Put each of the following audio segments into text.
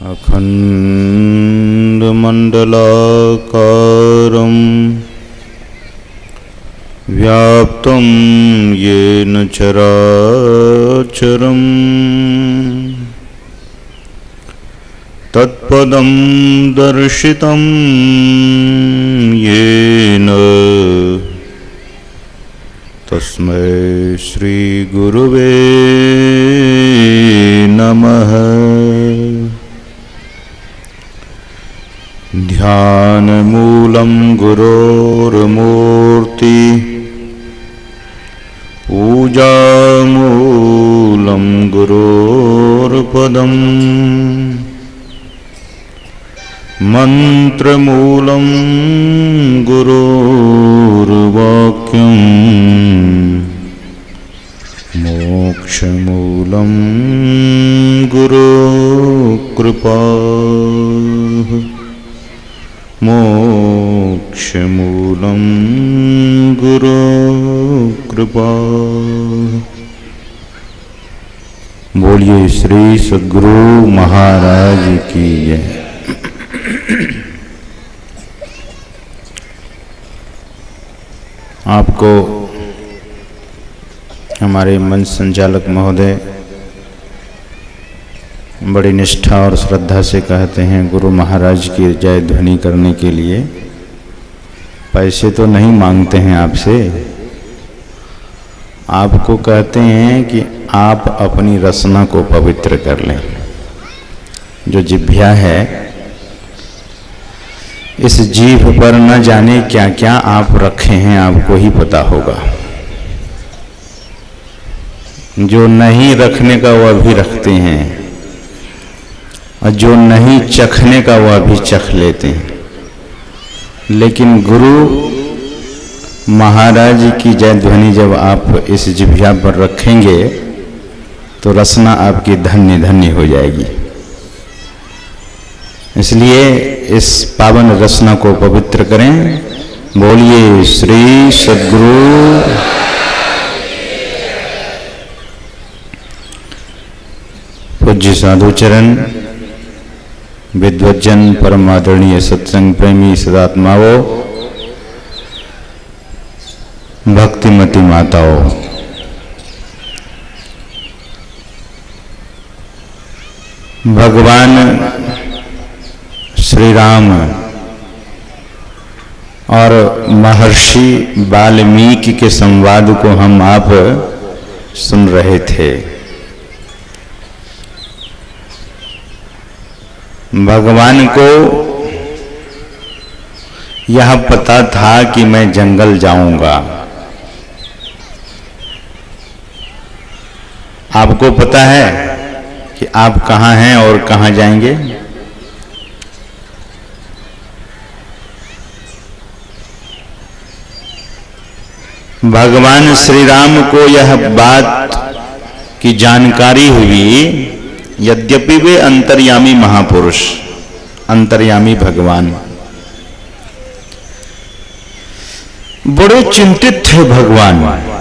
अखण्डमण्डलाकारं व्याप्तं येन चराचरं तत्पदं दर्शितं येन तस्मै श्रीगुरुवे नमः। ध्यानमूलं गुरोर्मूर्ति पूजामूलं गुरोर्पदम् मन्त्रमूलं गुरोर्वाक्यं मोक्षमूलं गुरोर्कृपा मोक्षमूलं गुरोर्कृपा। बोलिए श्री सद्गुरु महाराज की जय। आपको हमारे मंच संचालक महोदय बड़ी निष्ठा और श्रद्धा से कहते हैं गुरु महाराज की जय ध्वनि करने के लिए। पैसे तो नहीं मांगते हैं आपसे, आपको कहते हैं कि आप अपनी रसना को पवित्र कर लें। जो जिह्वा है, इस जीभ पर न जाने क्या क्या आप रखे हैं, आपको ही पता होगा। जो नहीं रखने का वह भी रखते हैं, और जो नहीं चखने का वह भी चख लेते हैं। लेकिन गुरु महाराज की जय ध्वनि जब आप इस जिह्वा पर रखेंगे तो रसना आपकी धन्य धन्य हो जाएगी। इसलिए इस पावन रसना को पवित्र करें। बोलिए श्री सद्गुरु। पूज्य साधु चरण, विद्वज्जन, परम आदरणीय सत्संग प्रेमी सदात्माओं, भक्तिमती माताओं, भगवान श्री राम और महर्षि वाल्मीकि के संवाद को हम आप सुन रहे थे। भगवान को यह पता था कि मैं जंगल जाऊंगा। आपको पता है कि आप कहाँ हैं और कहाँ जाएंगे? भगवान श्री राम को यह बात की जानकारी हुई, यद्यपि वे अंतर्यामी महापुरुष, अंतर्यामी भगवान, बड़े चिंतित थे भगवान।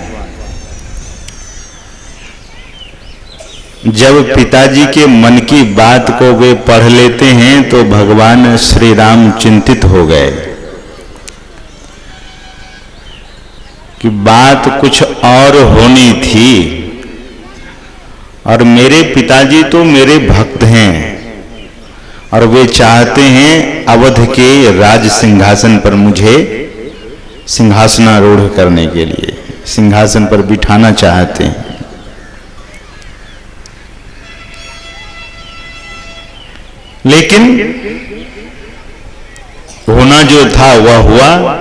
जब पिताजी के मन की बात को वे पढ़ लेते हैं तो भगवान श्री राम चिंतित हो गए कि बात कुछ और होनी थी, और मेरे पिताजी तो मेरे भक्त हैं और वे चाहते हैं अवध के राज सिंहासन पर मुझे सिंहासनारूढ़ करने के लिए, सिंहासन पर बिठाना चाहते हैं। लेकिन होना जो था वह हुआ।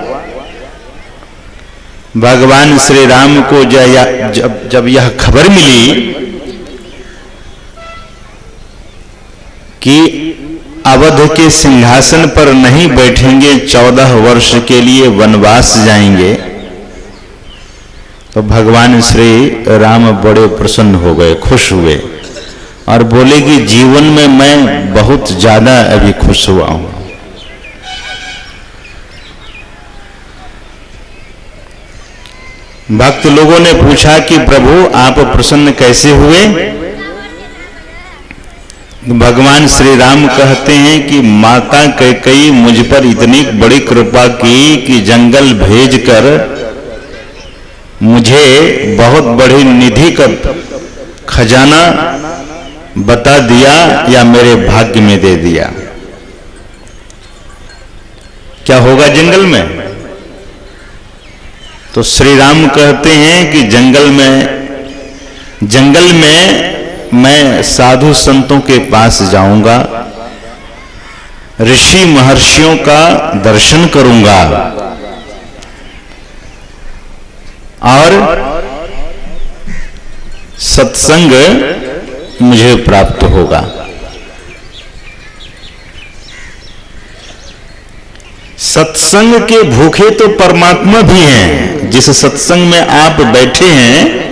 भगवान श्री राम को जब यह खबर मिली कि अवध के सिंहासन पर नहीं बैठेंगे, 14 वर्ष के लिए वनवास जाएंगे, तो भगवान श्री राम बड़े प्रसन्न हो गए, खुश हुए और बोले कि जीवन में मैं बहुत ज्यादा अभी खुश हुआ हूं। भक्त लोगों ने पूछा कि प्रभु आप प्रसन्न कैसे हुए? भगवान श्री राम कहते हैं कि माता कैकेयी मुझ पर इतनी बड़ी कृपा की कि जंगल भेजकर मुझे बहुत बड़ी निधि का खजाना बता दिया या मेरे भाग्य में दे दिया। क्या होगा जंगल में? तो श्री राम कहते हैं कि जंगल में मैं साधु संतों के पास जाऊंगा, ऋषि महर्षियों का दर्शन करूंगा और सत्संग मुझे प्राप्त होगा। सत्संग के भूखे तो परमात्मा भी हैं। जिस सत्संग में आप बैठे हैं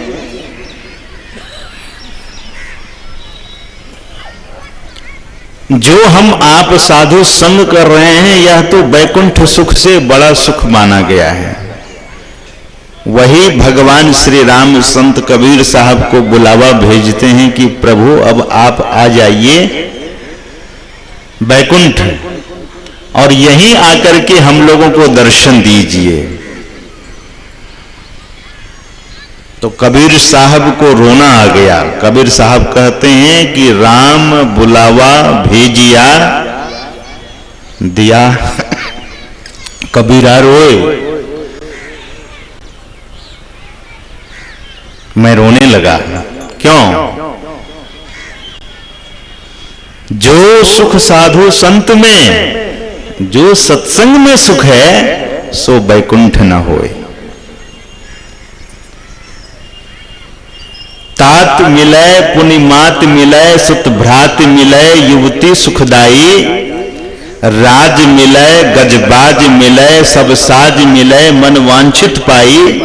जो हम आप साधु संग कर रहे हैं, यह तो वैकुंठ सुख से बड़ा सुख माना गया है। वही भगवान श्री राम संत कबीर साहब को बुलावा भेजते हैं कि प्रभु अब आप आ जाइए वैकुंठ और यहीं आकर के हम लोगों को दर्शन दीजिए। तो कबीर साहब को रोना आ गया। कबीर साहब कहते हैं कि राम बुलावा भेजिया दिया। कबीरा रोए, मैं रोने लगा। क्यों? जो सुख साधु संत में, जो सत्संग में सुख है सो वैकुंठ न होए। तात मिलय पुनि मात मिलय, सुत भ्रात मिलय युवती सुखदाई। राज मिलय गजबाज मिलय, सब साज मिलय मन वांछित पाई।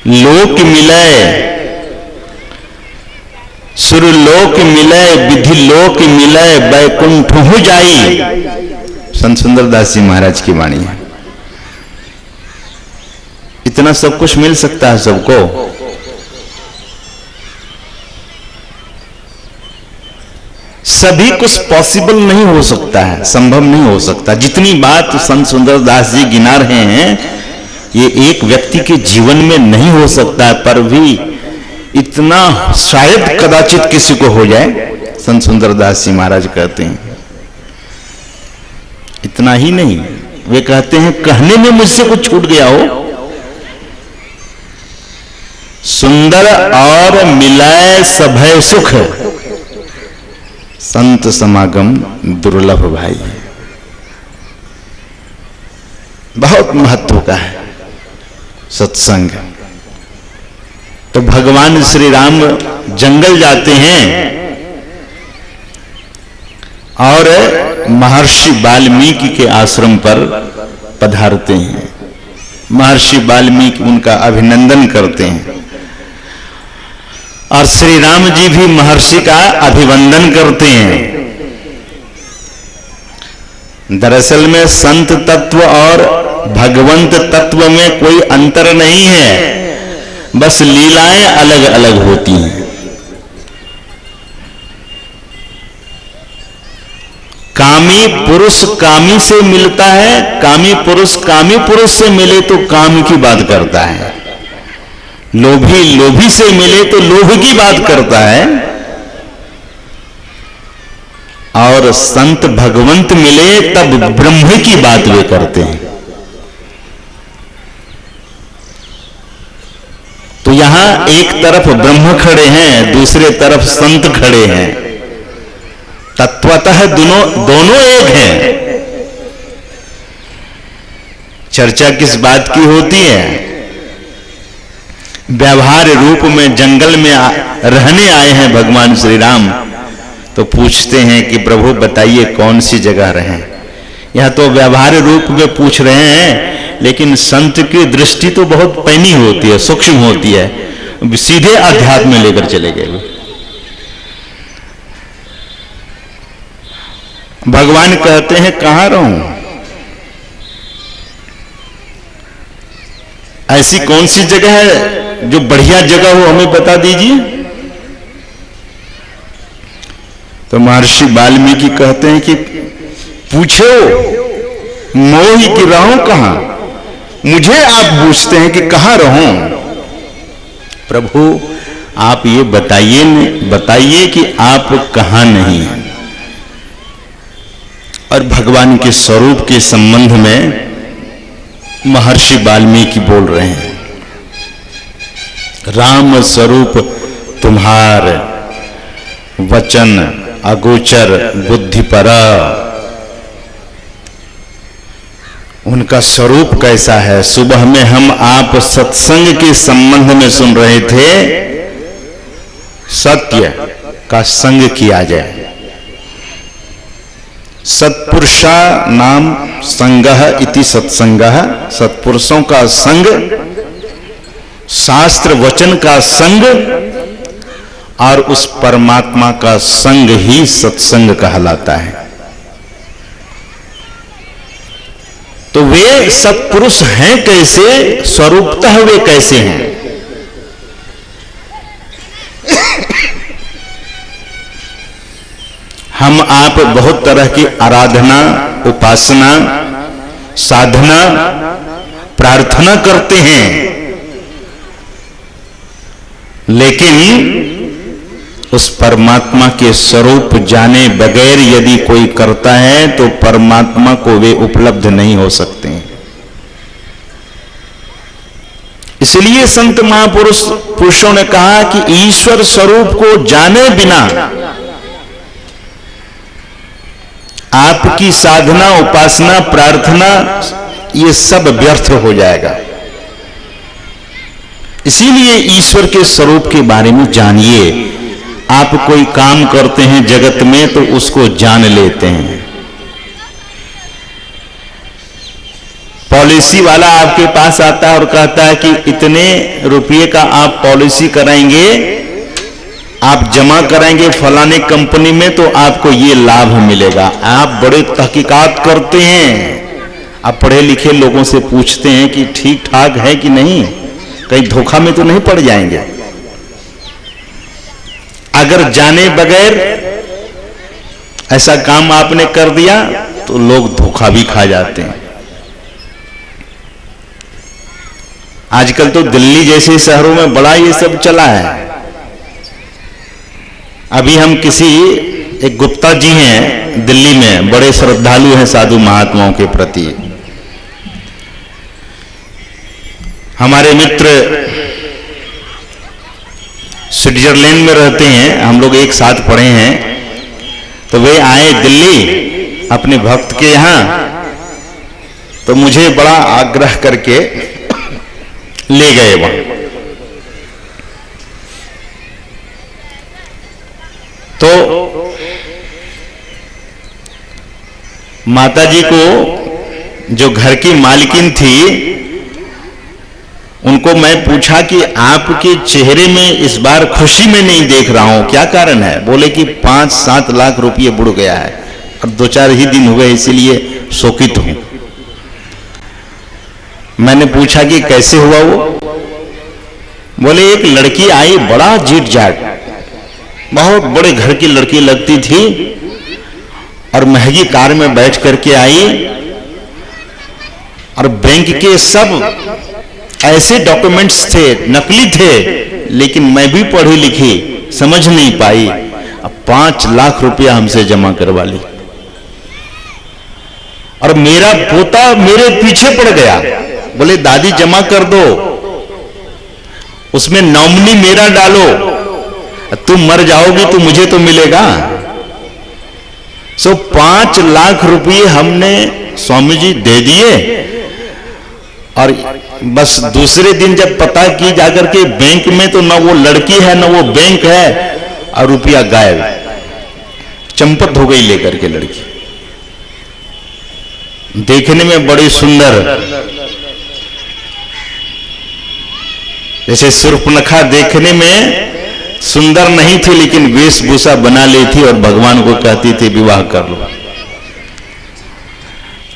लोक मिलय सुरलोक मिलय, विधि लोक मिलय वैकुंठ हो जाई। संत सुंदरदास जी महाराज की वाणी है। इतना सब कुछ मिल सकता है सबको? सभी कुछ पॉसिबल नहीं हो सकता है, संभव नहीं हो सकता। जितनी बात संत सुंदरदास जी गिना रहे हैं ये एक व्यक्ति के जीवन में नहीं हो सकता है, पर भी इतना शायद कदाचित किसी को हो जाए। संत सुंदरदास जी महाराज कहते हैं इतना ही नहीं, वे कहते हैं कहने में मुझसे कुछ छूट गया हो। सुंदर और मिलाए सभय सुख, संत समागम दुर्लभ भाई। बहुत महत्व का है सत्संग। तो भगवान श्री राम जंगल जाते हैं और महर्षि वाल्मीकि के आश्रम पर पधारते हैं। महर्षि वाल्मीकि उनका अभिनंदन करते हैं और श्री राम जी भी महर्षि का अभिवंदन करते हैं। दरअसल में संत तत्व और भगवंत तत्व में कोई अंतर नहीं है, बस लीलाएं अलग अलग होती हैं। कामी पुरुष कामी से मिलता है, कामी पुरुष से मिले तो काम की बात करता है, लोभी से मिले तो लोभ की बात करता है, और संत भगवंत मिले तब ब्रह्म की बात वे करते हैं। तो यहां एक तरफ ब्रह्म खड़े हैं, दूसरे तरफ संत खड़े हैं। तत्वतः दोनों एक हैं। चर्चा किस बात की होती है? व्यवहार रूप में जंगल में रहने आए हैं भगवान श्री राम, तो पूछते हैं कि प्रभु बताइए कौन सी जगह रहें। यह तो व्यवहार रूप में पूछ रहे हैं, लेकिन संत की दृष्टि तो बहुत पैनी होती है, सूक्ष्म होती है, सीधे अध्यात्म में लेकर चले गए। भगवान कहते हैं कहां रहूं? ऐसी कौन सी जगह है जो बढ़िया जगह हो, हमें बता दीजिए। तो महर्षि वाल्मीकि कहते हैं कि पूछो मोहि की रहूं कहां, मुझे आप पूछते हैं कि कहां रहूं। प्रभु आप ये बताइए कि आप कहां नहीं हैं। और भगवान के स्वरूप के संबंध में महर्षि वाल्मीकि बोल रहे हैं, राम स्वरूप तुम्हार वचन अगोचर बुद्धिपरा। उनका स्वरूप कैसा है। सुबह में हम आप सत्संग के संबंध में सुन रहे थे, सत्य का संग किया जाए। सत्पुरुषा नाम संगः इति सत्संगः, सत्पुरुषों का संग, शास्त्र वचन का संग और उस परमात्मा का संग ही सत्संग कहलाता है। तो वे सत्पुरुष हैं कैसे, स्वरूपतः वे कैसे हैं। हम आप बहुत तरह की आराधना, उपासना, साधना, प्रार्थना करते हैं, लेकिन उस परमात्मा के स्वरूप जाने बगैर यदि कोई करता है तो परमात्मा को वे उपलब्ध नहीं हो सकते हैं। इसलिए संत पुरुषों ने कहा कि ईश्वर स्वरूप को जाने बिना आपकी साधना, उपासना, प्रार्थना ये सब व्यर्थ हो जाएगा। इसीलिए ईश्वर के स्वरूप के बारे में जानिए। आप कोई काम करते हैं जगत में तो उसको जान लेते हैं। पॉलिसी वाला आपके पास आता है और कहता है कि इतने रुपये का आप पॉलिसी कराएंगे, आप जमा कराएंगे फलाने कंपनी में तो आपको ये लाभ मिलेगा। आप बड़े तहकीकात करते हैं, आप पढ़े लिखे लोगों से पूछते हैं कि ठीक ठाक है कि नहीं, कहीं धोखा में तो नहीं पड़ जाएंगे। अगर जाने बगैर ऐसा काम आपने कर दिया तो लोग धोखा भी खा जाते हैं। आजकल तो दिल्ली जैसे शहरों में बड़ा ये सब चला है। अभी हम एक गुप्ता जी हैं दिल्ली में, बड़े श्रद्धालु हैं साधु महात्माओं के प्रति। हमारे मित्र स्विट्जरलैंड में रहते हैं, हम लोग एक साथ पढ़े हैं, तो वे आए दिल्ली अपने भक्त के यहां, तो मुझे बड़ा आग्रह करके ले गए वहां। तो माताजी को जो घर की मालकिन थी उनको मैं पूछा कि आपके चेहरे में इस बार खुशी में नहीं देख रहा हूं, क्या कारण है। बोले कि 5-7 लाख रुपये बुड़ गया है और 2-4 ही दिन हुए इसीलिए शोकित हूं। मैंने पूछा कि कैसे हुआ वो। बोले एक लड़की आई, बड़ा जीट जाट, बहुत बड़े घर की लड़की लगती थी और महंगी कार में बैठ करके आई और बैंक के सब ऐसे डॉक्यूमेंट्स थे, नकली थे, लेकिन मैं भी पढ़ी लिखी समझ नहीं पाई। अब 5 लाख रुपया हमसे जमा करवा ली और मेरा पोता मेरे पीछे पड़ गया। बोले दादी जमा कर दो, उसमें नॉमिनी मेरा डालो, तुम मर जाओगी तो मुझे तो मिलेगा। 5 लाख रुपये हमने स्वामी जी दे दिए और बस दूसरे दिन जब पता की जाकर के बैंक में, तो ना वो लड़की है ना वो बैंक है और रुपया गायब, चंपत हो गई लेकर के लड़की। देखने में बड़ी सुंदर, जैसे सुर्पनखा देखने में सुंदर नहीं थी, लेकिन वेशभूषा बना ली थी और भगवान को कहती थी विवाह कर लो।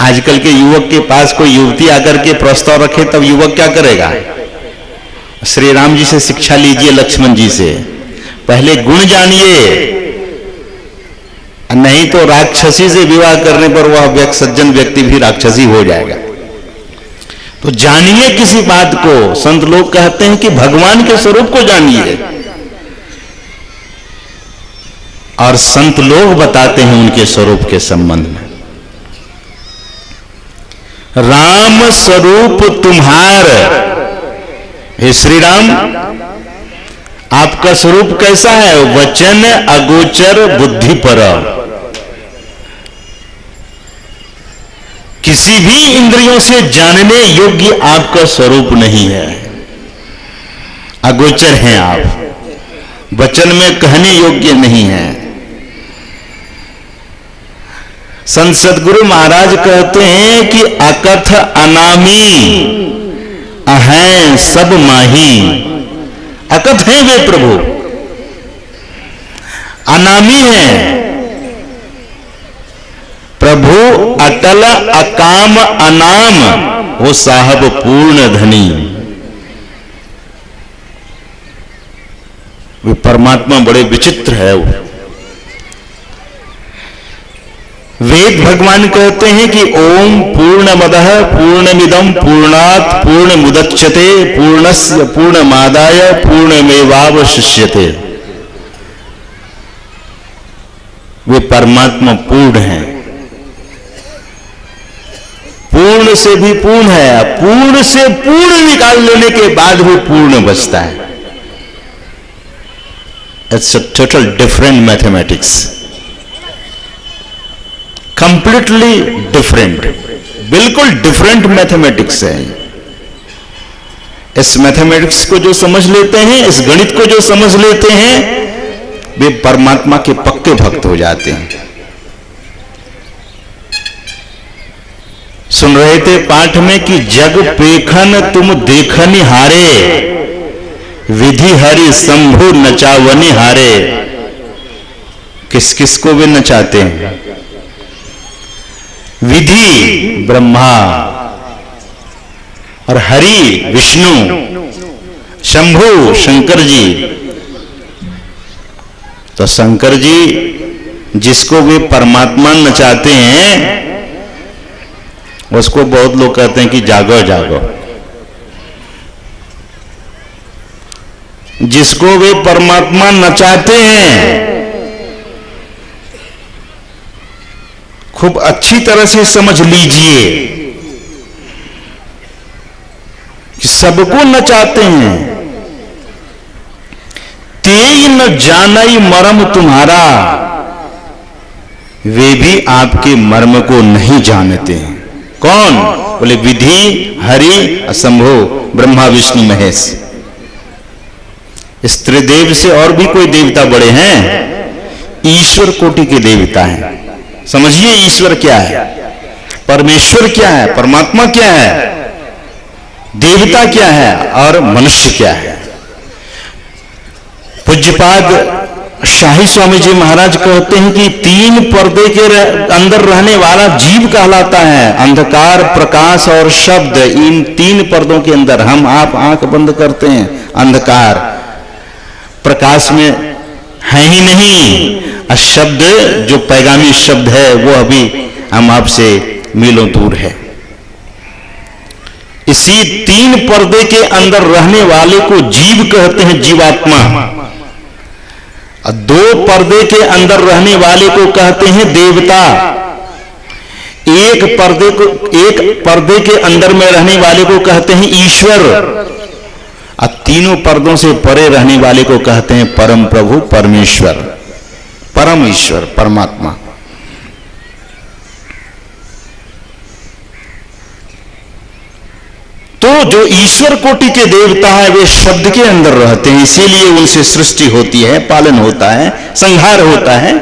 आजकल के युवक के पास कोई युवती आकर के प्रस्ताव रखे तब युवक क्या करेगा। श्री राम जी से शिक्षा लीजिए, लक्ष्मण जी से, पहले गुण जानिए नहीं तो राक्षसी से विवाह करने पर वह सज्जन व्यक्ति भी राक्षसी हो जाएगा। तो जानिए किसी बात को। संत लोग कहते हैं कि भगवान के स्वरूप को जानिए, और संत लोग बताते हैं उनके स्वरूप के संबंध में। राम स्वरूप तुम्हार, हे श्री राम आपका स्वरूप कैसा है? वचन अगोचर बुद्धि पर, किसी भी इंद्रियों से जानने योग्य आपका स्वरूप नहीं है, अगोचर हैं आप, वचन में कहने योग्य नहीं है। संत सद्गुरु महाराज कहते हैं कि अकथ अनामी अहैं सब माही। अकथ हैं वे प्रभु, अनामी हैं प्रभु, अटल अकाम अनाम, वो साहब पूर्ण धनी। वे परमात्मा बड़े विचित्र है। वेद भगवान कहते हैं कि ओम पूर्णमदः पूर्णमिदं पूर्णात् पूर्णमुदच्यते पूर्णस्य पूर्णमादाय पूर्णमेवावशिष्यते। वे परमात्मा पूर्ण हैं, पूर्ण से भी पूर्ण है, पूर्ण से पूर्ण निकाल लेने के बाद भी पूर्ण बचता है। It's a total different mathematics, completely different, बिल्कुल डिफरेंट मैथमेटिक्स है। इस मैथमेटिक्स को जो समझ लेते हैं, इस गणित को जो समझ लेते हैं, वे परमात्मा के पक्के भक्त हो जाते हैं। सुन रहे थे पाठ में कि जग पेखन तुम देखनि हारे, विधि हरि शंभु नचावनि हारे। किस किस को वे नचाते हैं? विधि ब्रह्मा और हरि विष्णु, शंभु शंकर जी। तो शंकर जी जिसको वे परमात्मा नचाते हैं, उसको बहुत लोग कहते हैं कि जागो जागो। जिसको वे परमात्मा नचाते हैं, खूब अच्छी तरह से समझ लीजिए कि सबको नचाते हैं। तेई न जानई मर्म तुम्हारा, वे भी आपके मर्म को नहीं जानते हैं। कौन? बोले विधि हरि शंभु ब्रह्मा विष्णु महेश। इस त्रिदेव से और भी कोई देवता बड़े हैं? ईश्वर कोटि के देवता हैं। समझिए ईश्वर क्या है, परमेश्वर क्या है, परमात्मा क्या है, देवता क्या है और मनुष्य क्या है। पूज्यपाद शाही स्वामी जी महाराज कहते हैं कि तीन पर्दे के अंदर रहने वाला जीव कहलाता है। अंधकार, प्रकाश और शब्द, इन तीन पर्दों के अंदर हम आप आंख बंद करते हैं, अंधकार, प्रकाश में है ही नहीं, और शब्द जो पैगामी शब्द है वो अभी हम आपसे मीलों दूर है। इसी तीन पर्दे के अंदर रहने वाले को जीव कहते हैं, जीवात्मा। दो पर्दे के अंदर रहने वाले को कहते हैं देवता। एक पर्दे के अंदर में रहने वाले को कहते हैं ईश्वर, और तीनों पर्दों से परे रहने वाले को कहते हैं परम प्रभु, परमेश्वर, परम ईश्वर, परमात्मा। तो जो ईश्वर कोटि के देवता है वे शब्द के अंदर रहते हैं, इसीलिए उनसे सृष्टि होती है, पालन होता है, संहार होता है।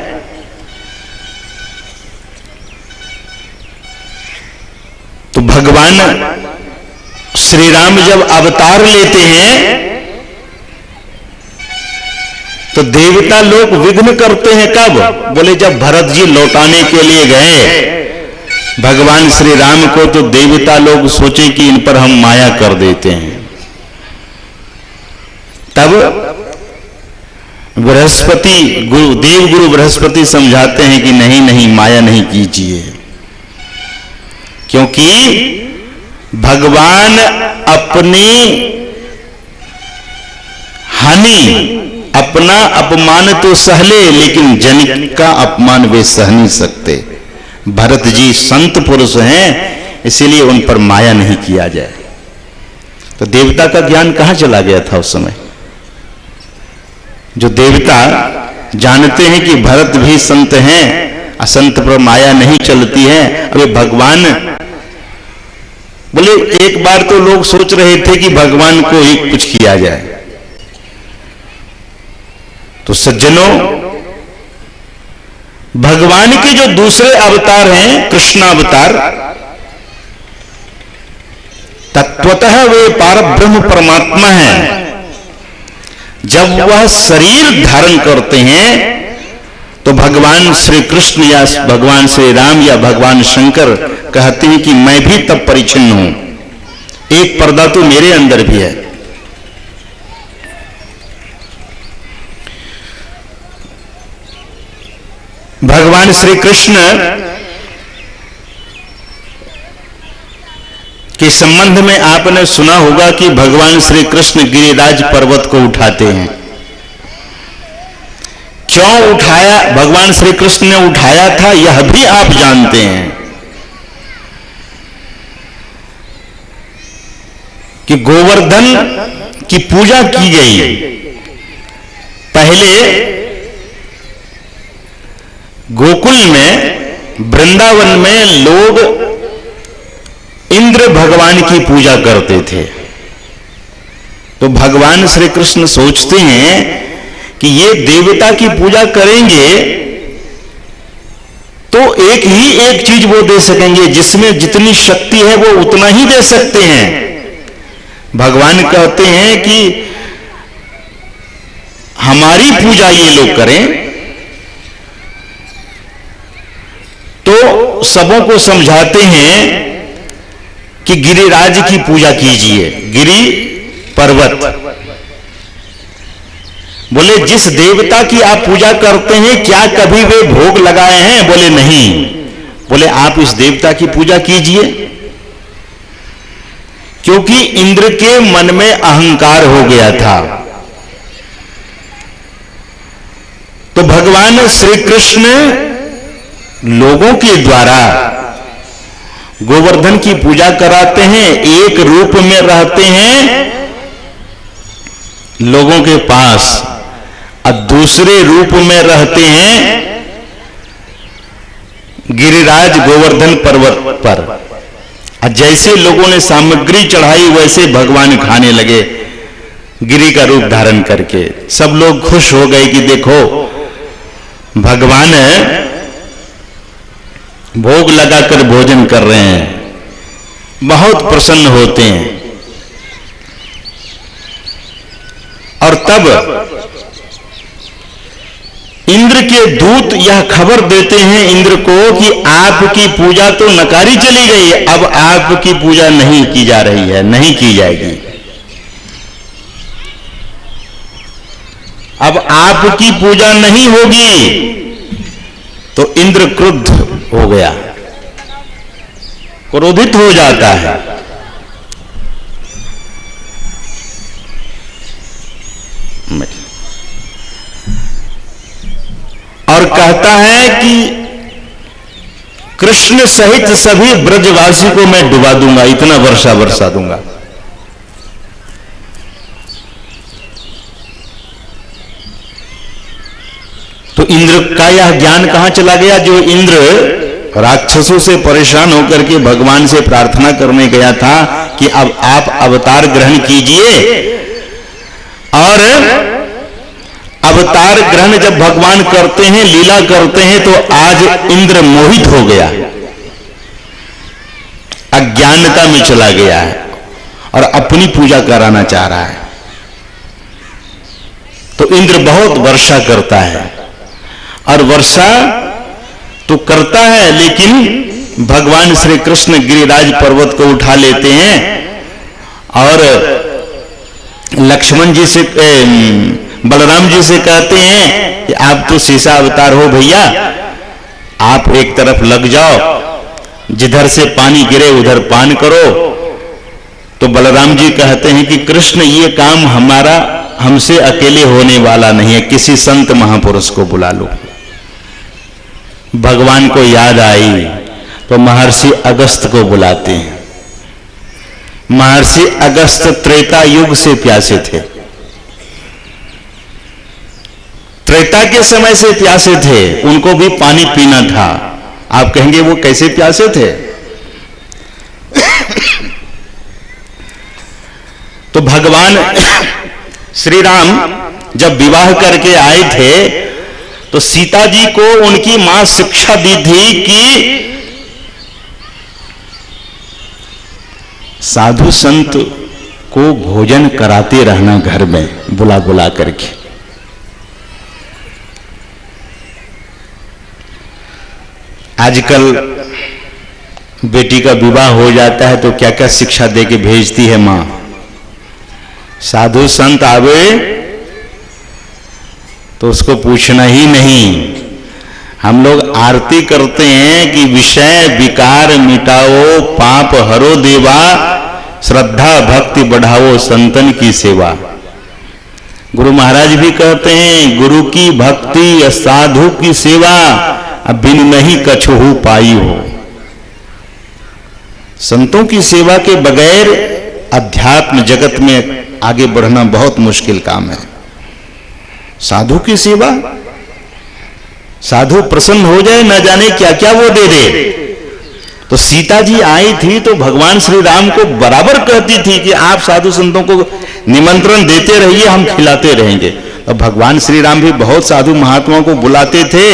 तो भगवान श्री राम जब अवतार लेते हैं तो देवता लोग विघ्न करते हैं। कब? बोले जब भरत जी लौटाने के लिए गए भगवान श्री राम को, तो देवता लोग सोचे कि इन पर हम माया कर देते हैं। तब बृहस्पति देवगुरु बृहस्पति समझाते हैं कि नहीं नहीं, माया नहीं कीजिए, क्योंकि भगवान अपनी हानि, अपना अपमान तो सह ले, लेकिन जन का अपमान वे सह नहीं सकते। भरत जी संत पुरुष हैं, इसीलिए उन पर माया नहीं किया जाए। तो देवता का ज्ञान कहां चला गया था उस समय? जो देवता जानते हैं कि भरत भी संत हैं, असंत पर माया नहीं चलती है। अबे भगवान बोले, एक बार तो लोग सोच रहे थे कि भगवान को ही कुछ किया जाए। तो सज्जनों, भगवान के जो दूसरे अवतार हैं, कृष्णावतार, तत्वतः वे पारब्रह्म परमात्मा हैं। जब वह शरीर धारण करते हैं तो भगवान श्री कृष्ण या भगवान श्री राम या भगवान शंकर कहते हैं कि मैं भी तब परिच्छिन्न हूं, एक पर्दा तो मेरे अंदर भी है। भगवान श्री कृष्ण के संबंध में आपने सुना होगा कि भगवान श्री कृष्ण गिरिराज पर्वत को उठाते हैं। क्यों उठाया भगवान श्री कृष्ण ने उठाया था, यह भी आप जानते हैं कि गोवर्धन की पूजा की गई। पहले गोकुल में, वृंदावन में लोग इंद्र भगवान की पूजा करते थे। तो भगवान श्री कृष्ण सोचते हैं कि ये देवता की पूजा करेंगे तो एक चीज वो दे सकेंगे, जिसमें जितनी शक्ति है वो उतना ही दे सकते हैं। भगवान कहते हैं कि हमारी पूजा ये लोग करें, तो सबों को समझाते हैं कि गिरिराज की पूजा कीजिए, गिरि पर्वत। बोले, जिस देवता की आप पूजा करते हैं क्या कभी वे भोग लगाए हैं? बोले नहीं। बोले, आप इस देवता की पूजा कीजिए, क्योंकि इंद्र के मन में अहंकार हो गया था। तो भगवान श्री कृष्ण लोगों के द्वारा गोवर्धन की पूजा कराते हैं, एक रूप में रहते हैं लोगों के पास, और दूसरे रूप में रहते हैं गिरिराज गोवर्धन पर्वत पर। और जैसे लोगों ने सामग्री चढ़ाई वैसे भगवान खाने लगे गिरि का रूप धारण करके। सब लोग खुश हो गए कि देखो भगवान भोग लगाकर भोजन कर रहे हैं, बहुत प्रसन्न होते हैं। और तब इंद्र के दूत यह खबर देते हैं इंद्र को कि आपकी पूजा तो नकारी चली गई, अब आपकी पूजा नहीं की जा रही है, नहीं की जाएगी। अब आपकी पूजा नहीं होगी। तो इंद्र क्रुद्ध हो गया, क्रोधित हो जाता है। और कहता है कि कृष्ण सहित सभी ब्रजवासी को मैं डुबा दूंगा, इतना वर्षा बरसा दूंगा। तो इंद्र का यह ज्ञान कहां चला गया? जो इंद्र राक्षसों से परेशान होकर के भगवान से प्रार्थना करने गया था कि अब आप अवतार ग्रहण कीजिए, और अवतार ग्रहण जब भगवान करते हैं, लीला करते हैं, तो आज इंद्र मोहित हो गया, अज्ञानता में चला गया है और अपनी पूजा कराना चाह रहा है। तो इंद्र बहुत वर्षा करता है, और वर्षा तो करता है, लेकिन भगवान श्री कृष्ण गिरिराज पर्वत को उठा लेते हैं और लक्ष्मण जी से बलराम जी से कहते हैं कि आप तो सीसा अवतार हो भैया, आप एक तरफ लग जाओ, जिधर से पानी गिरे उधर पान करो। तो बलराम जी कहते हैं कि कृष्ण, ये काम हमारा हमसे अकेले होने वाला नहीं है, किसी संत महापुरुष को बुला लो। भगवान को याद आई तो महर्षि अगस्त को बुलाते हैं। महर्षि अगस्त त्रेता युग से प्यासे थे, त्रेता के समय से प्यासे थे, उनको भी पानी पीना था। आप कहेंगे वो कैसे प्यासे थे? तो भगवान श्री राम जब विवाह करके आए थे तो सीता जी को उनकी मां शिक्षा दी थी कि साधु संत को भोजन कराते रहना घर में बुला बुला करके। आजकल बेटी का विवाह हो जाता है तो क्या क्या शिक्षा दे के भेजती है मां। साधु संत आवे तो उसको पूछना ही नहीं। हम लोग आरती करते हैं कि विषय विकार मिटाओ, पाप हरो देवा, श्रद्धा भक्ति बढ़ाओ, संतन की सेवा। गुरु महाराज भी कहते हैं गुरु की भक्ति साधु की सेवा, अब बिन नहीं कछुहु पाई हो। संतों की सेवा के बगैर अध्यात्म जगत में आगे बढ़ना बहुत मुश्किल काम है। साधु की सेवा, साधु प्रसन्न हो जाए, न जाने क्या क्या वो दे दे। तो सीता जी आई थी तो भगवान श्री राम को बराबर कहती थी कि आप साधु संतों को निमंत्रण देते रहिए, हम खिलाते रहेंगे। और भगवान श्री राम भी बहुत साधु महात्माओं को बुलाते थे,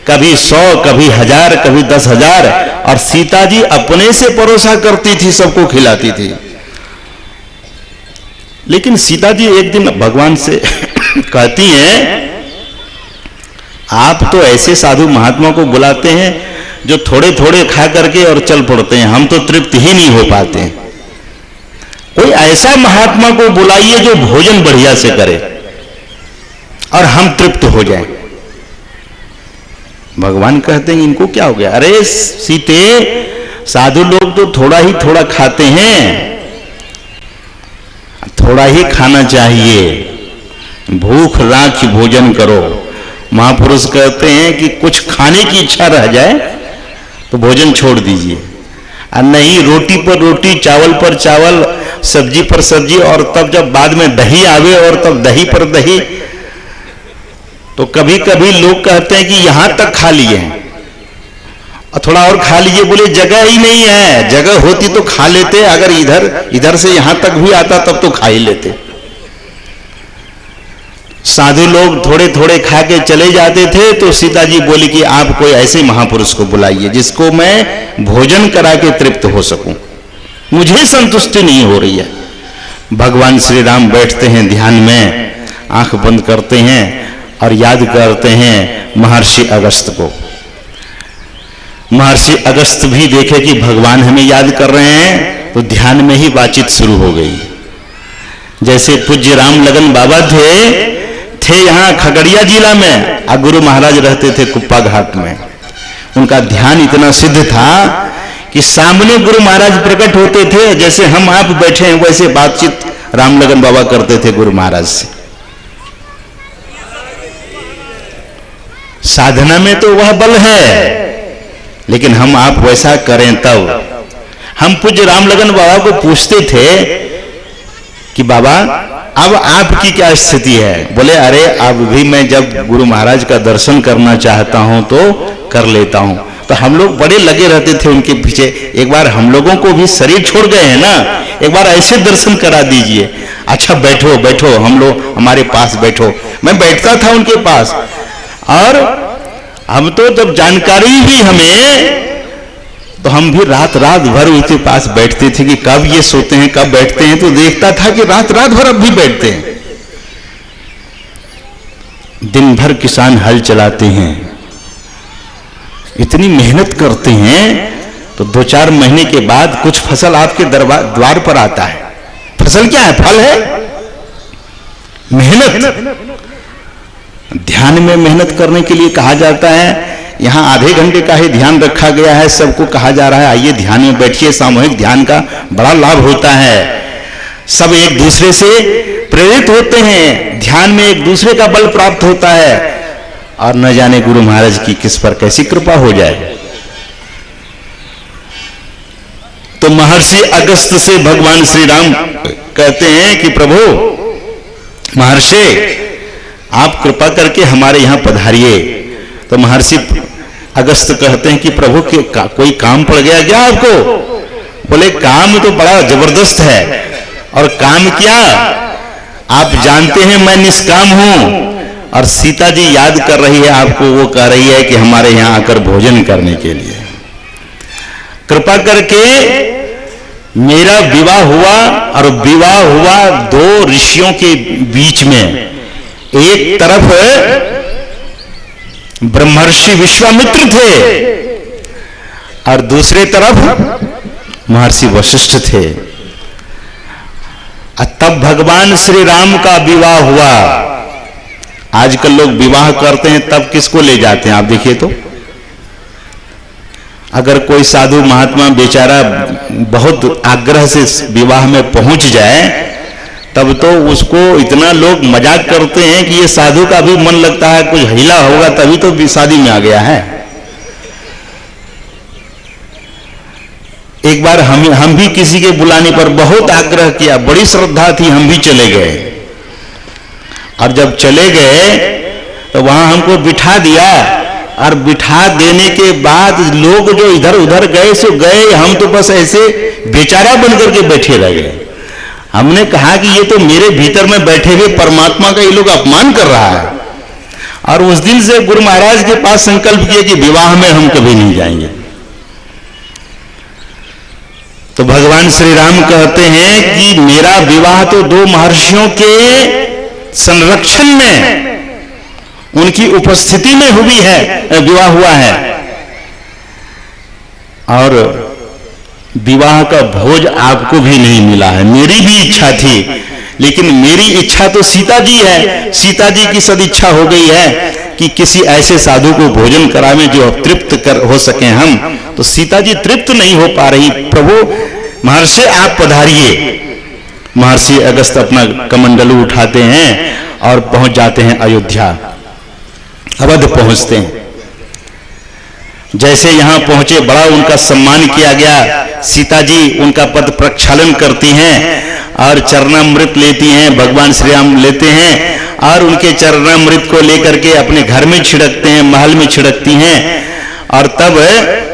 कभी 100, कभी 1000, कभी 10,000। और सीता जी अपने से परोसा करती थी, सबको खिलाती थी। लेकिन सीता जी एक दिन भगवान से कहती हैं, आप तो ऐसे साधु महात्मा को बुलाते हैं जो थोड़े थोड़े खा करके और चल पड़ते हैं, हम तो तृप्त ही नहीं हो पाते हैं। कोई ऐसा महात्मा को बुलाइए जो भोजन बढ़िया से करे और हम तृप्त हो जाएं। भगवान कहते हैं इनको क्या हो गया? अरे सीते, साधु लोग तो थोड़ा ही थोड़ा खाते हैं, थोड़ा ही खाना चाहिए, भूख राख भोजन करो। महापुरुष कहते हैं कि कुछ खाने की इच्छा रह जाए तो भोजन छोड़ दीजिए, और नहीं रोटी पर रोटी, चावल पर चावल, सब्जी पर सब्जी, और तब जब बाद में दही आवे और तब दही पर दही। तो कभी कभी लोग कहते हैं कि यहां तक खा लिए हैं और थोड़ा और खा लीजिए, बोले जगह ही नहीं है। जगह होती तो खा लेते, अगर इधर से यहां तक भी आता तब तो खा ही लेते। साधु लोग थोड़े थोड़े खा के चले जाते थे। तो सीता जी बोली कि आप कोई ऐसे महापुरुष को बुलाइए जिसको मैं भोजन करा के तृप्त हो सकूं, मुझे संतुष्टि नहीं हो रही है। भगवान श्री राम बैठते हैं ध्यान में, आंख बंद करते हैं और याद करते हैं महर्षि अगस्त को। महर्षि अगस्त भी देखे कि भगवान हमें याद कर रहे हैं, तो ध्यान में ही बातचीत शुरू हो गई। जैसे पूज्य राम लगन बाबा थे यहाँ खगड़िया जिला में, और गुरु महाराज रहते थे कुप्पा घाट में। उनका ध्यान इतना सिद्ध था कि सामने गुरु महाराज प्रकट होते थे, जैसे हम आप बैठे हैं वैसे बातचीत राम लगन बाबा करते थे गुरु महाराज से। साधना में तो वह बल है, लेकिन हम आप वैसा करें तब। हम पूज्य राम लगन बाबा को पूछते थे कि बाबा अब आपकी क्या स्थिति है? बोले अरे अब भी मैं जब गुरु महाराज का दर्शन करना चाहता हूं तो कर लेता हूं। तो हम लोग बड़े लगे रहते थे उनके पीछे, एक बार हम लोगों को भी शरीर छोड़ गए हैं ना, एक बार ऐसे दर्शन करा दीजिए। अच्छा बैठो बैठो, हम लोग हमारे पास बैठो। मैं बैठता था उनके पास, और हम तो जब जानकारी हुई हमें तो हम भी रात रात भर उनके पास बैठते थे कि कब ये सोते हैं कब बैठते हैं। तो देखता था कि रात रात भर अब भी बैठते हैं। दिन भर किसान हल चलाते हैं, इतनी मेहनत करते हैं, तो 2-4 महीने के बाद कुछ फसल आपके द्वार पर आता है। फसल क्या है? फल है, मेहनत। ध्यान में मेहनत करने के लिए कहा जाता है। यहाँ आधे घंटे का ही ध्यान रखा गया है, सबको कहा जा रहा है आइए ध्यान में बैठिए। सामूहिक ध्यान का बड़ा लाभ होता है, सब एक दूसरे से प्रेरित होते हैं, ध्यान में एक दूसरे का बल प्राप्त होता है। और न जाने गुरु महाराज की किस पर कैसी कृपा हो जाए। तो महर्षि अगस्त से भगवान श्री राम कहते हैं कि प्रभु महर्षि आप कृपा करके हमारे यहां पधारिए। तो महर्षि अगस्त कहते हैं कि प्रभु के कोई काम पड़ गया क्या आपको? बोले काम तो बड़ा जबरदस्त है। और काम क्या? आप जानते हैं मैं निष्काम हूं। और सीता जी याद कर रही है आपको, वो कह रही है कि हमारे यहां आकर भोजन करने के लिए कृपा करके। मेरा विवाह हुआ और विवाह हुआ दो ऋषियों के बीच में। एक तरफ ब्रह्मर्षि विश्वामित्र थे और दूसरे तरफ महर्षि वशिष्ठ थे। तब भगवान श्री राम का विवाह हुआ। आजकल लोग विवाह करते हैं तब किसको ले जाते हैं आप देखिए तो। अगर कोई साधु महात्मा बेचारा बहुत आग्रह से विवाह में पहुंच जाए तब तो उसको इतना लोग मजाक करते हैं कि ये साधु का भी मन लगता है कुछ हिला होगा तभी तो शादी में आ गया है। एक बार हम भी किसी के बुलाने पर बहुत आग्रह किया, बड़ी श्रद्धा थी, हम भी चले गए। और जब चले गए तो वहां हमको बिठा दिया और बिठा देने के बाद लोग जो इधर उधर गए सो गए, हम तो बस ऐसे बेचारा बनकर के बैठे रह गए। हमने कहा कि ये तो मेरे भीतर में बैठे हुए परमात्मा का ये लोग अपमान कर रहा है। और उस दिन से गुरु महाराज के पास संकल्प किया कि विवाह में हम कभी नहीं जाएंगे। तो भगवान श्री राम कहते हैं कि मेरा विवाह तो दो महर्षियों के संरक्षण में, उनकी उपस्थिति में हुई है, विवाह हुआ है। और विवाह का भोज आपको भी नहीं मिला है। मेरी भी इच्छा थी, लेकिन मेरी इच्छा तो सीता जी है। सीता जी की सदिच्छा हो गई है कि किसी ऐसे साधु को भोजन करावे जो तृप्त हो सके हम। तो सीता जी तृप्त नहीं हो पा रही। प्रभु महर्षि आप पधारिए। महर्षि अगस्त अपना कमंडलू उठाते हैं और पहुंच जाते हैं अयोध्या, अवध पहुंचते हैं। जैसे यहां पहुंचे बड़ा उनका सम्मान किया गया। सीता जी उनका पद प्रक्षालन करती हैं और चरणामृत लेती हैं, भगवान श्री राम लेते हैं और उनके चरणामृत को लेकर के अपने घर में छिड़कते हैं, महल में छिड़कती हैं। और तब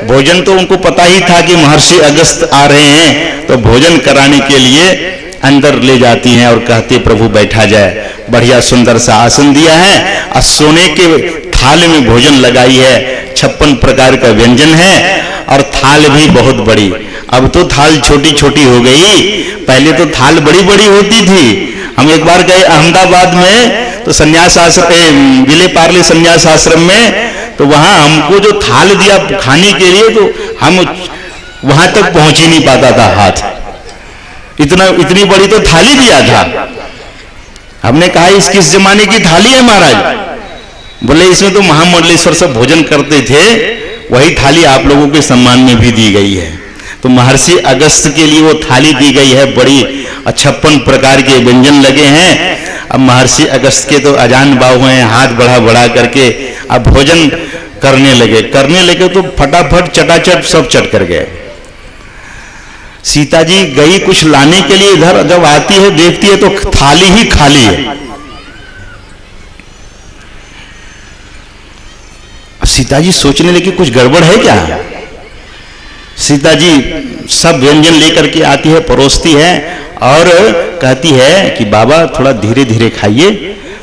भोजन तो उनको पता ही था कि महर्षि अगस्त आ रहे हैं, तो भोजन कराने के लिए अंदर ले जाती हैं और कहती प्रभु बैठा जाए। बढ़िया सुंदर सा आसन दिया है और सोने के थाल में भोजन लगाई है। 56 प्रकार का व्यंजन है और थाल भी बहुत बड़ी। अब तो थाल छोटी छोटी हो गई, पहले तो थाल बड़ी बड़ी होती थी। हम एक बार गए अहमदाबाद में तो संन्यास आश्रम, विले पार्ले संन्यास आश्रम में, तो वहां हमको जो थाल दिया खाने के लिए तो हम वहां तक पहुंच ही नहीं पाता था हाथ, इतनी बड़ी तो थाली दिया था। हमने कहा इस किस जमाने की थाली है महाराज? बोले इसमें तो महामंडलेश्वर सब भोजन करते थे, वही थाली आप लोगों के सम्मान में भी दी गई है। तो महर्षि अगस्त के लिए वो थाली दी गई है बड़ी, 56 प्रकार के व्यंजन लगे हैं। अब महर्षि अगस्त के तो अजान बाहु हैं, हाथ बढ़ा बढ़ा करके अब भोजन करने लगे तो फटाफट चटाचट सब चट कर गए। सीता जी गई कुछ लाने के लिए, इधर जब आती है देखती है तो थाली ही खाली है। सीता जी सोचने लगी कुछ गड़बड़ है क्या। सीता जी सब व्यंजन लेकर के आती है, परोसती है और कहती है कि बाबा थोड़ा धीरे धीरे खाइए।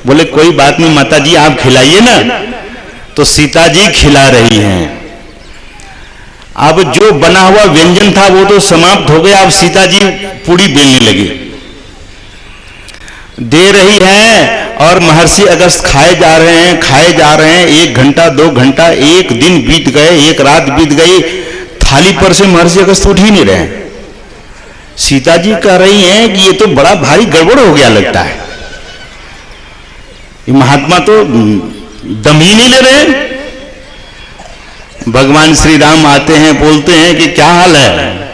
बोले कोई बात नहीं माता जी आप खिलाइए ना। तो सीता जी खिला रही हैं। अब जो बना हुआ व्यंजन था वो तो समाप्त हो गया। अब सीता जी पूरी बेलने लगी, दे रही है और महर्षि अगस्त खाए जा रहे हैं। 1 घंटा 2 घंटा, 1 दिन बीत गए, 1 रात बीत गई, थाली पर से महर्षि अगस्त उठ ही नहीं रहे। सीता जी कह रही हैं कि ये तो बड़ा भारी गड़बड़ हो गया लगता है। ये महात्मा तो दम ही नहीं ले रहे। भगवान श्री राम आते हैं, बोलते हैं कि क्या हाल है।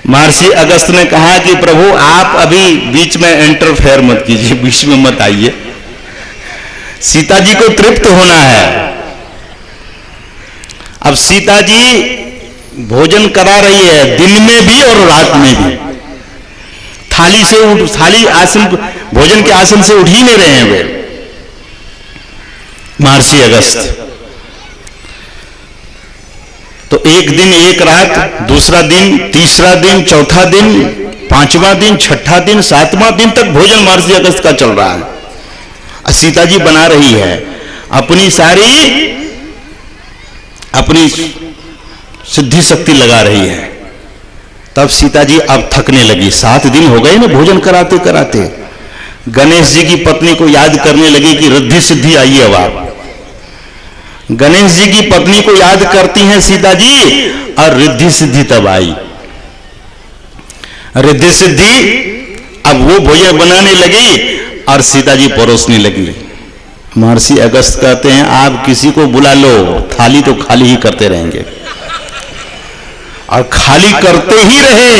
महर्षि अगस्त ने कहा कि प्रभु आप अभी बीच में इंटरफेयर मत कीजिए, बीच में मत आइए, सीता जी को तृप्त होना है। अब सीता जी भोजन करा रही है, दिन में भी और रात में भी। थाली आसन, भोजन के आसन से उठ ही नहीं रहे हैं वे महर्षि अगस्त। तो एक दिन एक रात, दूसरा दिन, तीसरा दिन, चौथा दिन, पांचवा दिन, छठा दिन, सातवां दिन तक भोजन महर्षि अगस्त का चल रहा है। सीता जी बना रही है, अपनी सिद्धि शक्ति लगा रही है। तब सीता जी अब थकने लगी। 7 दिन हो गए ना भोजन कराते कराते। गणेश जी की पत्नी को याद करने लगी कि रिद्धि सिद्धि आई है। अब आप गणेश जी की पत्नी को याद करती हैं सीता जी, और रिद्धि सिद्धि तब आई। रिद्धि सिद्धि, अब वो भोजन बनाने लगी और सीता जी परोसने लगी। महर्षि अगस्त कहते हैं आप किसी को बुला लो, थाली तो खाली ही करते रहेंगे, और खाली करते ही रहे।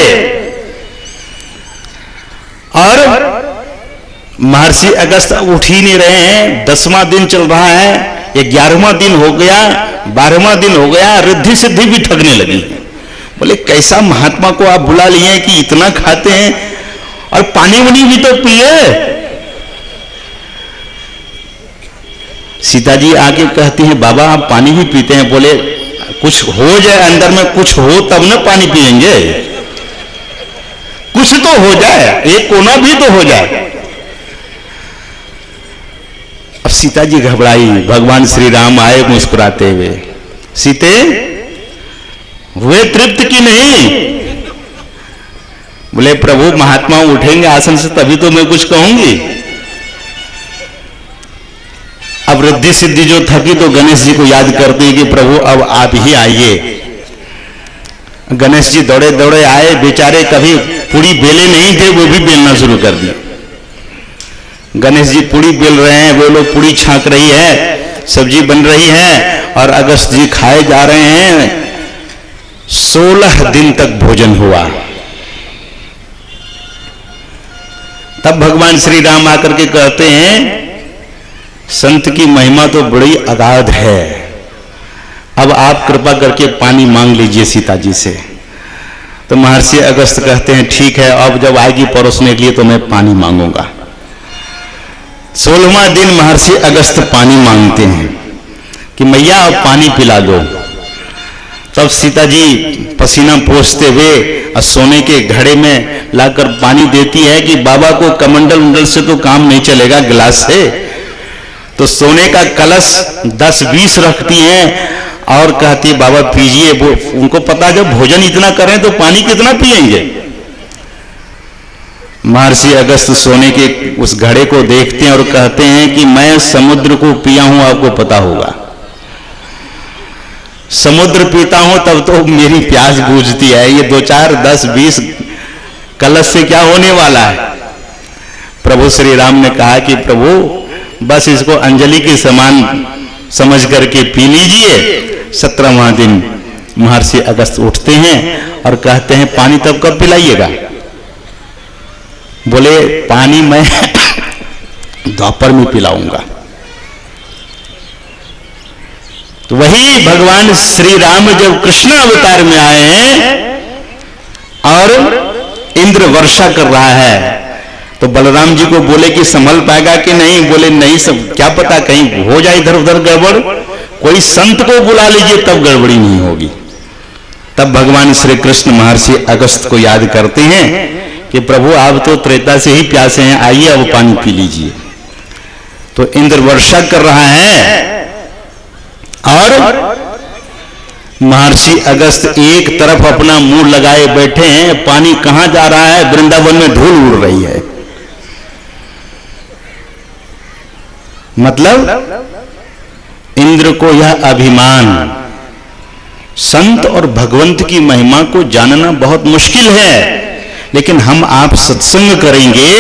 और महर्षि अगस्त उठ ही नहीं रहे हैं। 10वां दिन चल रहा है, 11वां दिन हो गया, 12वां दिन हो गया, रिद्धि सिद्धि भी थकने लगी। बोले कैसा महात्मा को आप बुला लिए कि इतना खाते हैं, और पानी वानी भी तो पिए। सीता जी आके कहती हैं बाबा आप पानी भी पीते हैं। बोले कुछ हो जाए अंदर में, कुछ हो तब ना पानी पिएंगे, कुछ तो हो जाए, एक कोना भी तो हो जाए। अब सीता जी घबराई। भगवान श्री राम आए मुस्कुराते हुए, सीते हुए तृप्त की नहीं? बोले प्रभु महात्मा उठेंगे आसन से तभी तो मैं कुछ कहूंगी। अब रिद्धि सिद्धि जो थकी तो गणेश जी को याद करते हैं कि प्रभु अब आप ही आइए। गणेश जी दौड़े दौड़े आए, बेचारे कभी पूरी बेले नहीं थे, वो भी बेलना शुरू कर दिया। गणेश जी पूरी बेल रहे हैं, वो लोग पूरी छांक रही है, सब्जी बन रही है, और अगस्त जी खाए जा रहे हैं। 16 दिन तक भोजन हुआ। तब भगवान श्री राम आकर के कहते हैं संत की महिमा तो बड़ी अगाध है, अब आप कृपा करके पानी मांग लीजिए सीता जी से। तो महर्षि अगस्त कहते हैं ठीक है, अब जब आएगी परोसने के लिए तो मैं पानी मांगूंगा। 16वां दिन महर्षि अगस्त पानी मांगते हैं कि मैया अब पानी पिला दो। तब सीता जी पसीना पोंछते हुए और सोने के घड़े में लाकर पानी देती है कि बाबा को कमंडल उंडल से तो काम नहीं चलेगा, गिलास से। तो सोने का कलश 10-20 रखती हैं और कहती है बाबा पीजिए। वो उनको पता जब भोजन इतना करें तो पानी कितना पिएंगे। महर्षि अगस्त सोने के उस घड़े को देखते हैं और कहते हैं कि मैं समुद्र को पिया हूं, आपको पता होगा। समुद्र पीता हूं तब तो मेरी प्यास बुझती है, ये 2-4, 10-20 कलश से क्या होने वाला है। प्रभु श्री राम ने कहा कि प्रभु बस इसको अंजलि के समान समझ करके पी लीजिए। 17वां दिन महर्षि अगस्त उठते हैं और कहते हैं पानी तब कब पिलाइएगा? बोले पानी मैं दोपहर में पिलाऊंगा। तो वही भगवान श्री राम जब कृष्ण अवतार में आए हैं और इंद्र वर्षा कर रहा है, तो बलराम जी को बोले कि संभल पाएगा कि नहीं? बोले नहीं, सब क्या पता कहीं हो जाए इधर उधर गड़बड़, कोई संत को बुला लीजिए तब गड़बड़ी नहीं होगी। तब भगवान श्री कृष्ण महर्षि अगस्त को याद करते हैं कि प्रभु आप तो त्रेता से ही प्यासे हैं, आइए अब पानी पी लीजिए। तो इंद्र वर्षा कर रहा है और महर्षि अगस्त एक तरफ अपना मुंह लगाए बैठे हैं। पानी कहां जा रहा है? वृंदावन में धूल उड़ रही है। मतलब इंद्र को यह अभिमान, संत और भगवंत की महिमा को जानना बहुत मुश्किल है, लेकिन हम आप सत्संग करेंगे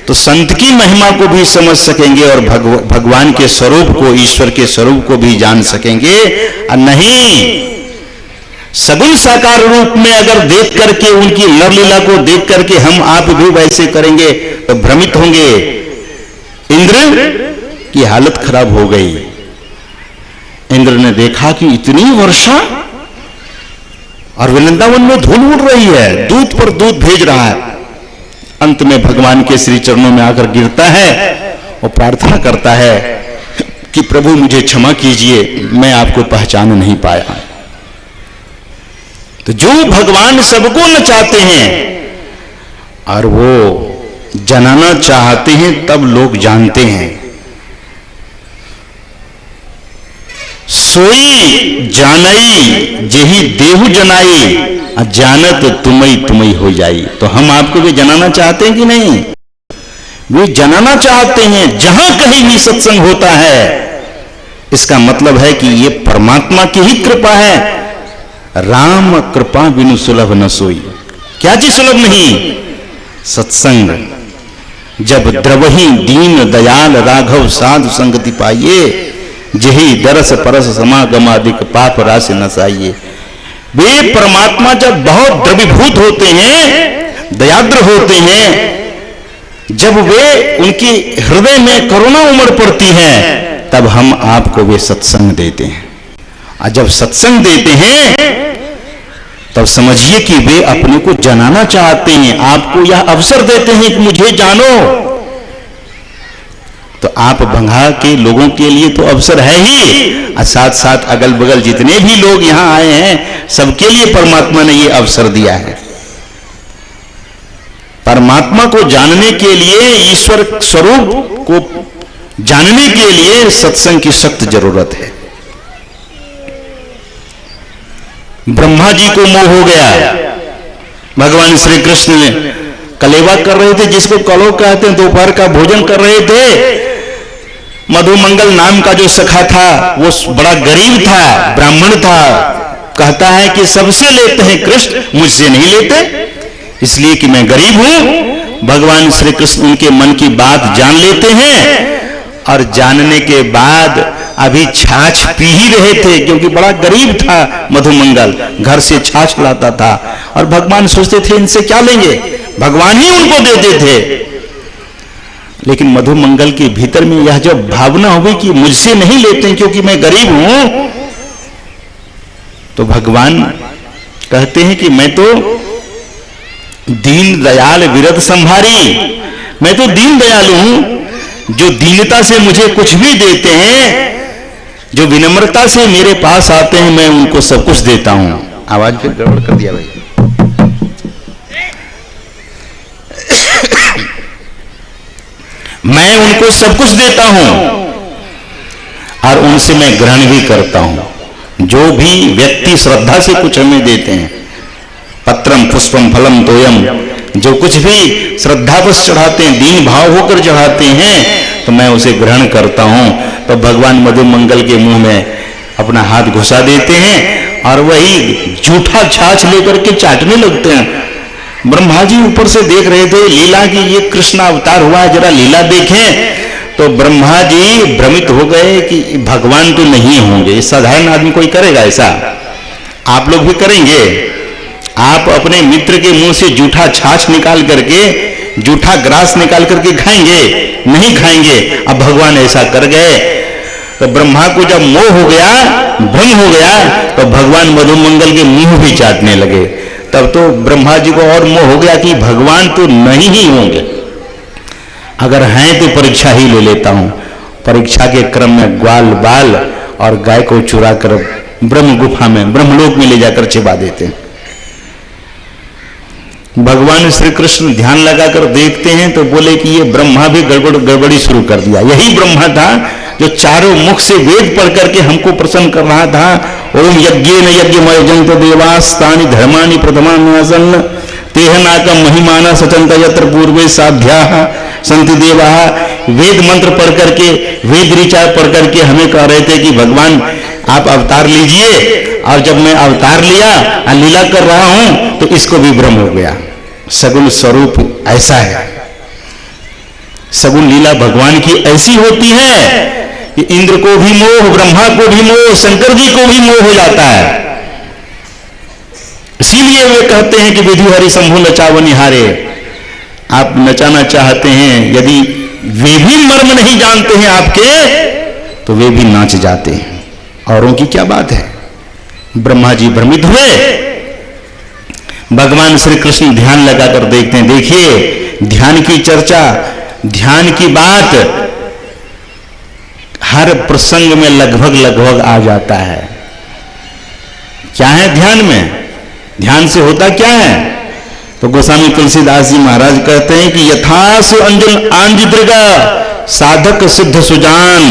तो संत की महिमा को भी समझ सकेंगे और भगवान के स्वरूप को, ईश्वर के स्वरूप को भी जान सकेंगे। और नहीं सगुण साकार रूप में अगर देख करके उनकी लवलीला को देख करके हम आप भी वैसे करेंगे तो भ्रमित होंगे। इंद्र की हालत खराब हो गई। इंद्र ने देखा कि इतनी वर्षा और वृंदावन में धूल उड़ रही है, दूत पर दूत भेज रहा है। अंत में भगवान के श्री चरणों में आकर गिरता है और प्रार्थना करता है कि प्रभु मुझे क्षमा कीजिए, मैं आपको पहचान नहीं पाया। तो जो भगवान सबको नचाते हैं और वो जनाना चाहते हैं तब लोग जानते हैं। सोई जानई जेहि देहु जनाई, जानत तुम्ही तुम्ही हो जाई। तो हम आपको भी जनाना चाहते हैं कि नहीं? वे जनाना चाहते हैं। जहां कहीं भी सत्संग होता है इसका मतलब है कि ये परमात्मा की ही कृपा है। राम कृपा बिनु सुलभ न सोई। क्या चीज सुलभ नहीं? सत्संग। जब द्रवही दीन दयाल राघव साधु संगति पाइए, जही दरस परस समागमादिक पाप राशि नसाइए। वे परमात्मा जब बहुत द्रवीभूत होते हैं, दयाद्र होते हैं, जब वे उनके हृदय में करुणा उमड़ पड़ती है, तब हम आपको वे सत्संग देते हैं। और जब सत्संग देते हैं तब समझिए कि वे अपने को जनाना चाहते हैं, आपको यह अवसर देते हैं कि मुझे जानो। तो आप भंगा के लोगों के लिए तो अवसर है ही, और साथ साथ अगल बगल जितने भी लोग यहां आए हैं सबके लिए परमात्मा ने यह अवसर दिया है। परमात्मा को जानने के लिए, ईश्वर स्वरूप को जानने के लिए सत्संग की सख्त जरूरत है। ब्रह्मा जी को मोह हो गया। भगवान श्री कृष्ण ने कलेवा कर रहे थे, जिसको कलो कहते हैं, दोपहर का भोजन कर रहे थे। मधुमंगल नाम का जो सखा था वो बड़ा गरीब था, ब्राह्मण था। कहता है कि सबसे लेते हैं कृष्ण, मुझसे नहीं लेते, इसलिए कि मैं गरीब हूं। भगवान श्री कृष्ण उनके मन की बात जान लेते हैं और जानने के बाद अभी छाछ पी ही रहे थे, क्योंकि बड़ा गरीब था मधुमंगल, घर से छाछ लाता था। और भगवान सोचते थे इनसे क्या लेंगे, भगवान ही उनको देते थे। लेकिन मधुमंगल के भीतर में यह जब भावना हुई कि मुझसे नहीं लेते क्योंकि मैं गरीब हूं, तो भगवान कहते हैं कि मैं तो दीन दयाल विरध संभारी, मैं तो दीन दयालु हूं। जो दीनता से मुझे कुछ भी देते हैं, जो विनम्रता से मेरे पास आते हैं, मैं उनको सब कुछ देता हूं। आवाज फिर गड़बड़ कर दिया भाई। मैं उनको सब कुछ देता हूं और उनसे मैं ग्रहण भी करता हूं। जो भी व्यक्ति श्रद्धा से कुछ हमें देते हैं, पत्रम पुष्पम फलम तोयम, जो कुछ भी श्रद्धावश चढ़ाते हैं, दीन भाव होकर चढ़ाते हैं, तो मैं उसे ग्रहण करता हूं। तो भगवान मधुमंगल के मुंह में अपना हाथ घुसा देते हैं और वही जूठा छाछ लेकर के चाटने लगते हैं। ब्रह्मा जी ऊपर से देख रहे थे लीला की, ये कृष्ण अवतार हुआ है, जरा लीला देखें। तो ब्रह्मा जी भ्रमित हो गए कि भगवान तो नहीं होंगे, साधारण आदमी कोई करेगा ऐसा? आप लोग भी करेंगे? आप अपने मित्र के मुंह से जूठा छाछ निकाल करके, जूठा ग्रास निकाल करके खाएंगे? नहीं खाएंगे। अब भगवान ऐसा कर गए। तो ब्रह्मा को जब मोह हो गया, भ्रम हो गया, तो भगवान मधुमंगल के मुंह भी चाटने लगे। तब तो ब्रह्मा जी को और मोह हो गया कि भगवान तो नहीं ही होंगे, अगर हैं तो परीक्षा ही ले लेता हूं। परीक्षा के क्रम में ग्वाल बाल और गाय को चुरा कर ब्रह्म गुफा में, ब्रह्मलोक में ले जाकर छिपा देते हैं। भगवान श्री कृष्ण ध्यान लगाकर देखते हैं तो बोले कि ये ब्रह्मा भी गड़बड़ी शुरू कर दिया। यही ब्रह्मा था जो चारों मुख से वेद पढ़ करके हमको प्रसन्न कर रहा था। ओम यज्ञेन यज्ञमय जंत देवास्तानि धर्मानि प्रथमान्यासन्न तेहनाकम महिमाना सचंत यत्र पूर्वे साध्या संति देवा। वेद मंत्र पढ़ करके, वेद ऋचा पढ़ करके हमें कह रहे थे कि भगवान आप अवतार लीजिए, और जब मैं अवतार लिया और लीला कर रहा हूं तो इसको भी भ्रम हो गया। सगुण स्वरूप ऐसा है। सगुण लीला भगवान की ऐसी होती है कि इंद्र को भी मोह, ब्रह्मा को भी मोह, शंकर जी को भी मोह हो जाता है। इसीलिए वे कहते हैं कि विधि हरि शंभु नचाव निहारे। आप नचाना चाहते हैं, यदि वे भी मर्म नहीं जानते हैं आपके, तो वे भी नाच जाते हैं। औरों की क्या बात है। ब्रह्मा जी भ्रमित हुए, भगवान श्री कृष्ण ध्यान लगाकर देखते हैं। देखिए, ध्यान की चर्चा, ध्यान की बात हर प्रसंग में लगभग आ जाता है। क्या है ध्यान में, ध्यान से होता क्या है? तो गोस्वामी तुलसीदास जी महाराज कहते हैं कि यथासु अंजन आंजिद्रिगा साधक सिद्ध सुजान,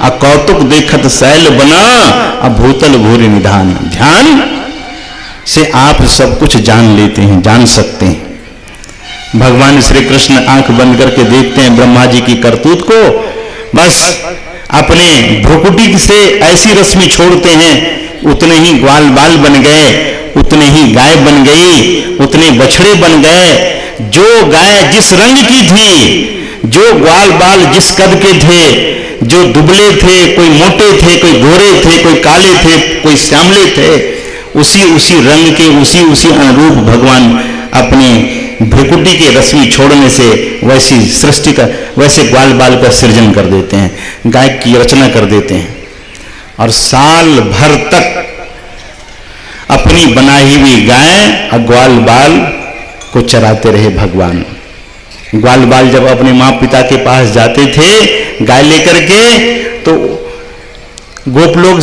अकौतुक देखत शैल बना, अभूतल भूरि निधान। ध्यान से आप सब कुछ जान लेते हैं, जान सकते हैं। भगवान श्री कृष्ण आंख बंद करके देखते हैं ब्रह्मा जी की करतूत को, बस अपने भ्रुकुटी से ऐसी रश्मि छोड़ते हैं, उतने ही ग्वाल बाल बन गए, उतने ही गाय बन गई, उतने बछड़े बन गए। जो गाय जिस रंग की थी, जो ग्वाल बाल जिस कद के थे, जो दुबले थे, कोई मोटे थे, कोई गोरे थे, कोई काले थे, कोई श्यामले थे, उसी रंग के उसी अनुरूप भगवान अपने भ्रुकुटी के रश्मि छोड़ने से वैसी सृष्टि का, वैसे ग्वाल बाल का सृजन कर देते हैं, गाय की रचना कर देते हैं। और साल भर तक अपनी बनाई हुई गाय और ग्वाल बाल को चराते रहे भगवान। ग्वाल बाल जब अपने माँ पिता के पास जाते थे गाय लेकर के, तो गोप लोग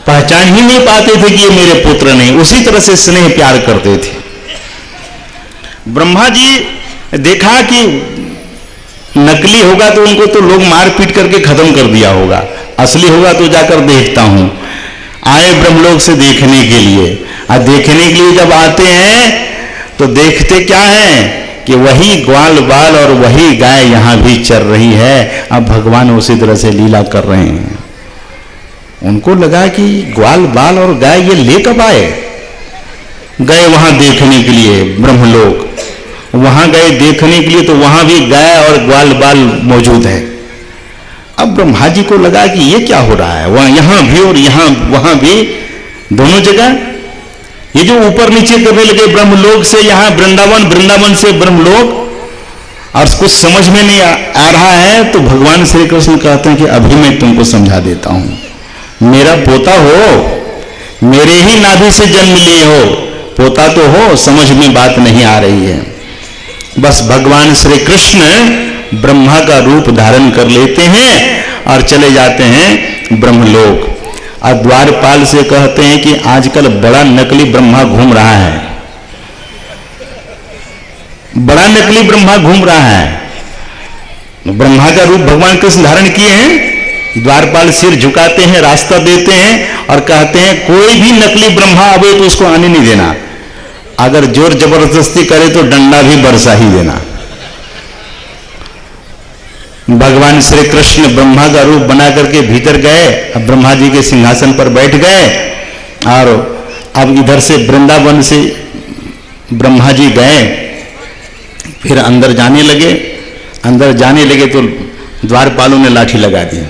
पहचान ही नहीं पाते थे कि ये मेरे पुत्र नहीं, उसी तरह से स्नेह प्यार करते थे। ब्रह्मा जी देखा कि नकली होगा तो उनको तो लोग मार पीट करके खत्म कर दिया होगा, असली होगा तो जाकर देखता हूं। आए ब्रह्मलोक से देखने के लिए, और देखने के लिए जब आते हैं तो देखते क्या है कि वही ग्वाल बाल और वही गाय यहां भी चर रही है। अब भगवान उसी तरह से लीला कर रहे हैं। उनको लगा कि ग्वाल बाल और गाय ये ले कब आए। गए वहां देखने के लिए ब्रह्मलोक, वहां गए देखने के लिए तो वहां भी गाय और ग्वाल बाल मौजूद है। अब ब्रह्मा जी को लगा कि ये क्या हो रहा है, वहां यहां भी और यहां वहां भी, दोनों जगह ये जो ऊपर नीचे करने लगे ब्रह्मलोक से यहां वृंदावन, वृंदावन से ब्रह्मलोक, और कुछ समझ में नहीं आ रहा है। तो भगवान श्री कृष्ण कहते हैं कि अभी मैं तुमको समझा देता हूं। मेरा पोता हो, मेरे ही नाभि से जन्म लिए हो, पोता तो हो, समझ में बात नहीं आ रही है। बस भगवान श्री कृष्ण ब्रह्मा का रूप धारण कर लेते हैं और चले जाते हैं ब्रह्मलोक। और द्वारपाल से कहते हैं कि आजकल बड़ा नकली ब्रह्मा घूम रहा है, बड़ा नकली ब्रह्मा घूम रहा है। ब्रह्मा का रूप भगवान कृष्ण धारण किए हैं। द्वारपाल सिर झुकाते हैं, रास्ता देते हैं और कहते हैं कोई भी नकली ब्रह्मा आवे तो उसको आने नहीं देना, अगर जोर जबरदस्ती करे तो डंडा भी बरसा ही देना। भगवान श्री कृष्ण ब्रह्मा का रूप बना करके भीतर गए, अब ब्रह्मा जी के सिंहासन पर बैठ गए। और अब इधर से वृंदावन से ब्रह्मा जी गए, फिर अंदर जाने लगे। अंदर जाने लगे तो द्वारपालों ने लाठी लगा दी।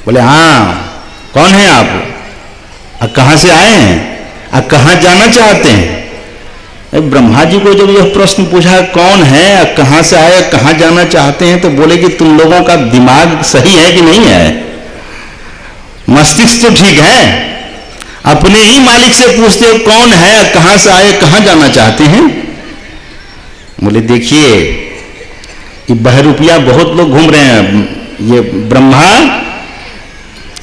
बोले हाँ कौन है आप, कहां से आए हैं, कहां जाना चाहते हैं। ब्रह्मा जी को जब यह प्रश्न पूछा कौन है, कहां से आए, कहां जाना चाहते हैं, तो बोले कि तुम लोगों का दिमाग सही है कि नहीं है, मस्तिष्क तो ठीक है, अपने ही मालिक से पूछते हो कौन है, कहां से आए, कहां जाना चाहते हैं। बोले देखिए ये बहरूपिया बहुत लोग घूम रहे हैं, ये ब्रह्मा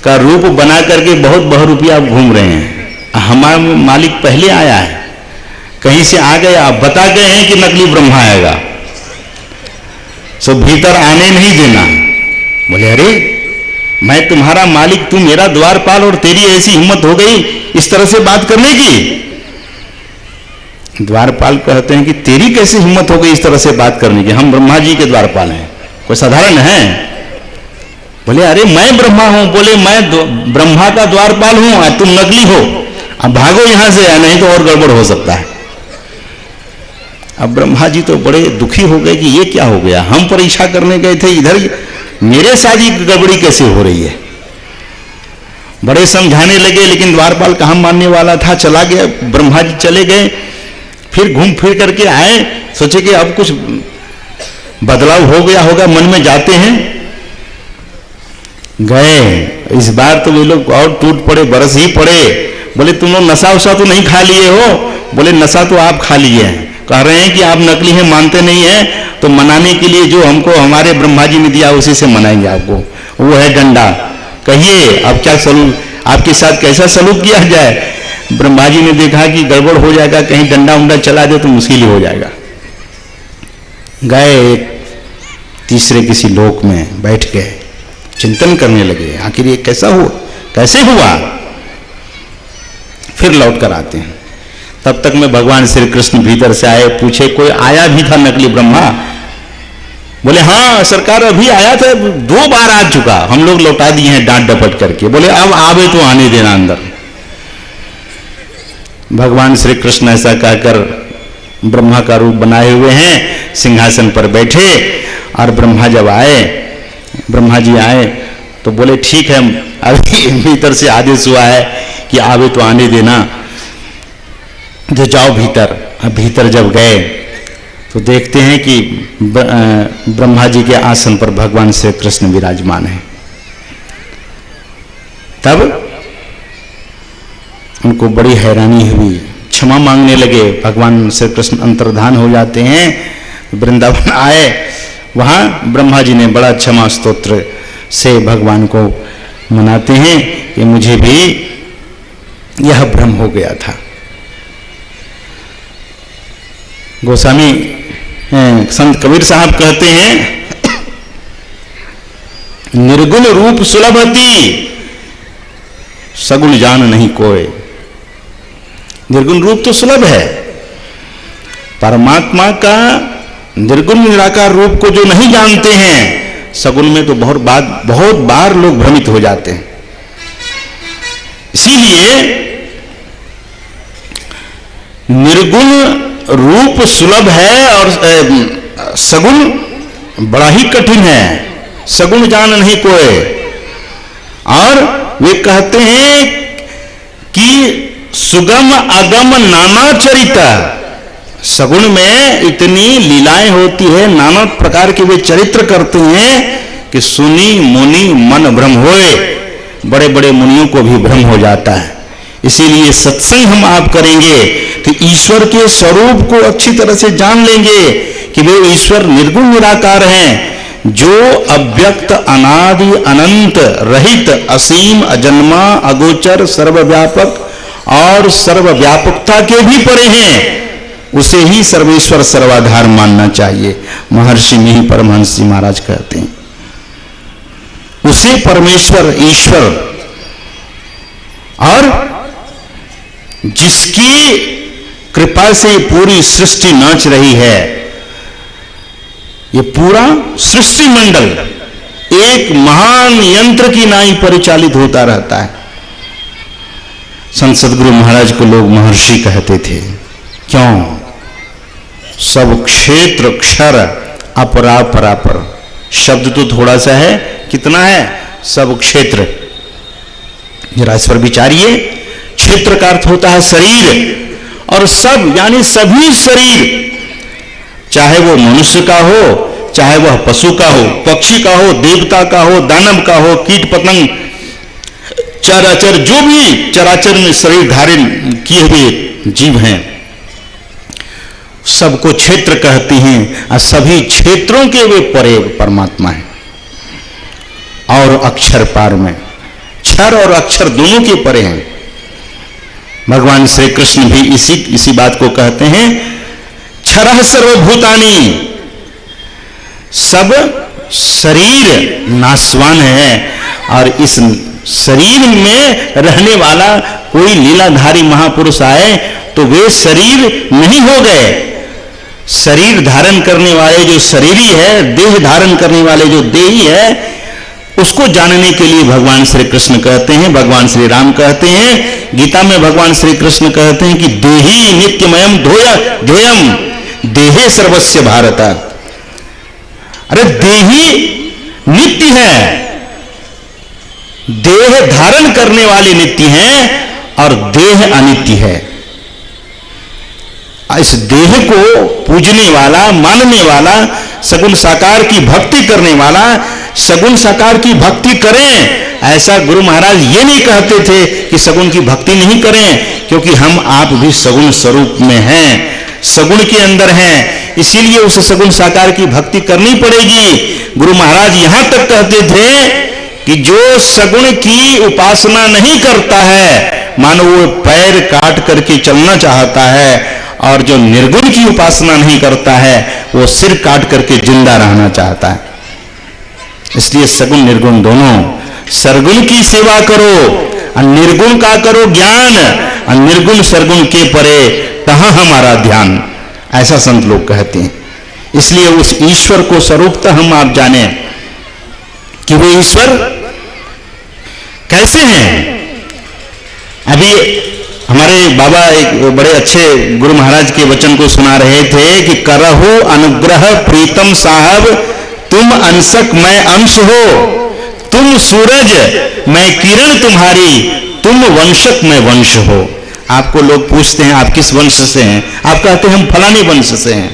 का रूप बना करके बहुत बहरूपिया घूम रहे हैं। हमारा मालिक पहले आया है, कहीं से आ गया, आप बता गए हैं कि नकली ब्रह्मा आएगा, सो भीतर आने नहीं देना। बोले अरे मैं तुम्हारा मालिक, तू मेरा द्वारपाल और तेरी ऐसी हिम्मत हो गई इस तरह से बात करने की। द्वारपाल कहते हैं कि तेरी कैसे हिम्मत हो गई इस तरह से बात करने की, हम ब्रह्मा जी के द्वारपाल हैं, कोई साधारण है। बोले अरे मैं ब्रह्मा हूं। बोले मैं ब्रह्मा का द्वारपाल हूं, तुम नकली हो, अब भागो यहां से, नहीं तो और गड़बड़ हो सकता है। अब ब्रह्मा जी तो बड़े दुखी हो गए कि ये क्या हो गया, हम परीक्षा करने गए थे, इधर मेरे साथ ही गड़बड़ी कैसे हो रही है। बड़े समझाने लगे, लेकिन द्वारपाल कहाँ मानने वाला था, चला गया। ब्रह्मा जी चले गए, फिर घूम फिर करके आए, सोचे कि अब कुछ बदलाव हो गया होगा, मन में जाते हैं। गए, इस बार तो वे लोग और टूट पड़े, बरस ही पड़े। बोले तुम लोग नशा वशा तो नहीं खा लिए हो? बोले नशा तो आप खा लिए हैं। कह रहे हैं कि आप नकली हैं, मानते नहीं हैं, तो मनाने के लिए जो हमको हमारे ब्रह्मा जी ने दिया उसी से मनाएंगे आपको, वो है डंडा। कहिए अब क्या सलूक, आपके साथ कैसा सलूक किया जाए? ब्रह्मा जी ने देखा कि गड़बड़ हो जाएगा, कहीं डंडा उंडा चला दे तो मुश्किल ही हो जाएगा। गए तीसरे किसी लोक में बैठ गए, चिंतन करने लगे, आखिर ये कैसा हुआ, कैसे हुआ। फिर लौट कर आते हैं। तब तक में भगवान श्री कृष्ण भीतर से आए, पूछे कोई आया भी था नकली ब्रह्मा? बोले हाँ सरकार अभी आया था, 2 बार आ चुका, हम लोग लौटा दिए हैं डांट डपट करके। बोले अब आवे तो आने देना अंदर। भगवान श्री कृष्ण ऐसा कहकर ब्रह्मा का रूप बनाए हुए हैं, सिंहासन पर बैठे। और ब्रह्मा जब आए, ब्रह्मा जी आए तो बोले ठीक है, अभी भीतर से आदेश हुआ है कि आवे तो आने देना, जो जाओ भीतर। अब भीतर जब गए तो देखते हैं कि ब्रह्मा जी के आसन पर भगवान श्री कृष्ण विराजमान है। तब उनको बड़ी हैरानी हुई, क्षमा मांगने लगे। भगवान श्री कृष्ण अंतर्धान हो जाते हैं, वृंदावन आए, वहां ब्रह्मा जी ने बड़ा क्षमा स्तोत्र से भगवान को मनाते हैं कि मुझे भी यह भ्रम हो गया था। गोस्वामी संत कबीर साहब कहते हैं, निर्गुण रूप सुलभती सगुण जान नहीं कोय। निर्गुण रूप तो सुलभ है, परमात्मा का निर्गुण निराकार रूप को जो नहीं जानते हैं, सगुण में तो बहुत बार लोग भ्रमित हो जाते हैं। इसीलिए निर्गुण रूप सुलभ है और सगुण बड़ा ही कठिन है, सगुण जान नहीं कोई। और वे कहते हैं कि सुगम अगम नाना चरिता, सगुण में इतनी लीलाएं होती है, नाना प्रकार के वे चरित्र करते हैं कि सुनी मुनि मन भ्रम होए, बड़े बड़े मुनियों को भी भ्रम हो जाता है। इसीलिए सत्संग हम आप करेंगे तो ईश्वर के स्वरूप को अच्छी तरह से जान लेंगे कि वे ईश्वर निर्गुण निराकार हैं, जो अव्यक्त अनादि अनंत रहित असीम अजन्मा अगोचर सर्वव्यापक और सर्वव्यापकता के भी परे हैं। उसे ही सर्वेश्वर सर्वाधार मानना चाहिए। महर्षि मिहि परमहंस जी महाराज कहते हैं, उसे परमेश्वर ईश्वर, और जिसकी कृपा से पूरी सृष्टि नाच रही है, ये पूरा सृष्टि मंडल एक महान यंत्र की नाई परिचालित होता रहता है। संत सद्गुरु महाराज को लोग महर्षि कहते थे, क्यों? सब क्षेत्र क्षर अपरा परापर, शब्द तो थोड़ा सा है, कितना है? सब क्षेत्र। जरा इस पर विचारिए। क्षेत्र का अर्थ होता है शरीर, और सब यानी सभी शरीर, चाहे वो मनुष्य का हो, चाहे वह पशु का हो, पक्षी का हो, देवता का हो, दानव का हो, कीट पतंग, चराचर, जो भी चराचर में शरीर धारण किए हुए जीव हैं, सबको क्षेत्र कहते हैं। और सभी क्षेत्रों के वे परे परमात्मा है। और अक्षर पार में, क्षर और अक्षर दोनों के परे हैं। भगवान श्री कृष्ण भी इसी बात को कहते हैं, क्षरः सर्वभूतानि, सब शरीर नाशवान है, और इस शरीर में रहने वाला कोई लीलाधारी महापुरुष आए तो वे शरीर नहीं हो गए। शरीर धारण करने वाले जो शरीरी है, देह धारण करने वाले जो देही है, उसको जानने के लिए भगवान श्री कृष्ण कहते हैं, भगवान श्री राम कहते हैं, गीता में भगवान श्री कृष्ण कहते हैं कि देही नित्यमयम ध्येयम, देहे सर्वस्य भारत। अरे देही नित्य है, देह धारण करने वाले नित्य हैं और देह अनित्य है। इस देह को पूजने वाला, मानने वाला, सगुण साकार की भक्ति करने वाला सगुण साकार की भक्ति करें, ऐसा गुरु महाराज ये नहीं कहते थे कि सगुण की भक्ति नहीं करें, क्योंकि हम आप भी सगुण स्वरूप में हैं, सगुण के अंदर हैं, इसीलिए उस सगुण साकार की भक्ति करनी पड़ेगी। गुरु महाराज यहां तक कहते थे कि जो सगुण की उपासना नहीं करता है, मानो वो पैर काट करके चलना चाहता है, और जो निर्गुण की उपासना नहीं करता है वो सिर काट करके जिंदा रहना चाहता है। इसलिए सगुण निर्गुण दोनों, सरगुण की सेवा करो और निर्गुण का करो ज्ञान, और निर्गुण सरगुण के परे तहां हमारा ध्यान, ऐसा संत लोग कहते हैं। इसलिए उस ईश्वर को स्वरूपतः हम आप जाने कि वो ईश्वर कैसे हैं। अभी हमारे बाबा एक बड़े अच्छे गुरु महाराज के वचन को सुना रहे थे कि करहु अनुग्रह प्रीतम साहब, तुम अंशक मैं अंश हो, तुम सूरज मैं किरण तुम्हारी, तुम वंशक मैं वंश हो। आपको लोग पूछते हैं आप किस वंश से हैं, आप कहते हैं हम फलाने वंश से हैं।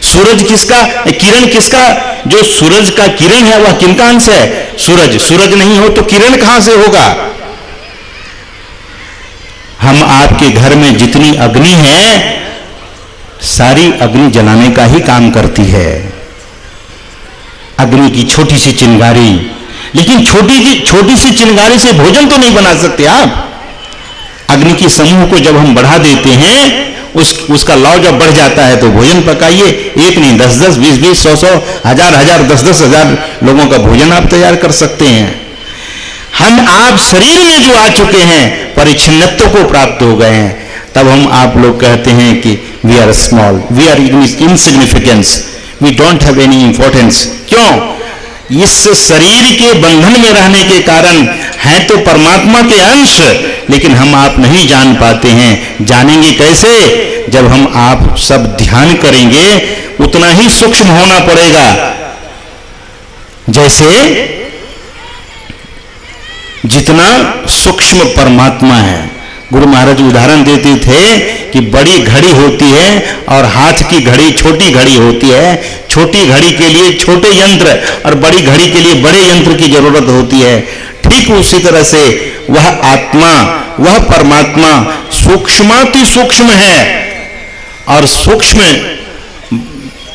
सूरज किसका, किरण किसका, जो सूरज का किरण है वह किनका अंश है? सूरज। सूरज नहीं हो तो किरण कहां से होगा? हम आपके घर में जितनी अग्नि है सारी अग्नि जलाने का ही काम करती है। अग्नि की छोटी सी चिंगारी, लेकिन छोटी सी चिंगारी से भोजन तो नहीं बना सकते आप। अग्नि की समूह को जब हम बढ़ा देते हैं, उसका लौ जब बढ़ जाता है तो भोजन पकाइए, एक नहीं 10-10, 20-20, 100-100, 1000-1000, 10-10 हजार लोगों का भोजन आप तैयार कर सकते हैं। हम आप शरीर में जो आ चुके हैं परिच्छिन्नत्व को प्राप्त हो गए हैं, तब हम आप लोग कहते हैं कि we are small, we are insignificance, we don't have any importance. क्यों? इस शरीर के बंधन में रहने के कारण हैं तो परमात्मा के अंश, लेकिन हम आप नहीं जान पाते हैं। जानेंगे कैसे? जब हम आप सब ध्यान करेंगे उतना ही सूक्ष्म होना पड़ेगा। जैसे जितना सूक्ष्म परमात्मा है, गुरु महाराज उदाहरण देते थे कि बड़ी घड़ी होती है और हाथ की घड़ी छोटी घड़ी होती है। छोटी घड़ी के लिए छोटे यंत्र और बड़ी घड़ी के लिए बड़े यंत्र की जरूरत होती है। ठीक उसी तरह से वह आत्मा, वह परमात्मा सूक्ष्माति सूक्ष्म है, और सूक्ष्म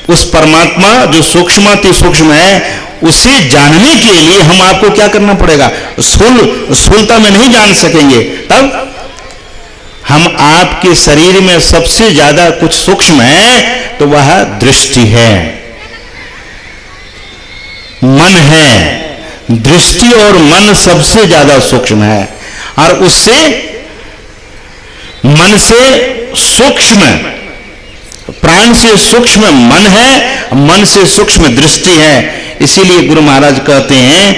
उस परमात्मा जो सूक्ष्माति सूक्ष्म है उसे जानने के लिए हम आपको क्या करना पड़ेगा? स्थूलता में नहीं जान सकेंगे। तब हम आपके शरीर में सबसे ज्यादा कुछ सूक्ष्म है तो वह दृष्टि है, मन है। दृष्टि और मन सबसे ज्यादा सूक्ष्म है, और उससे मन से सूक्ष्म, प्राण से सूक्ष्म मन है, मन से सूक्ष्म दृष्टि है। इसीलिए गुरु महाराज कहते हैं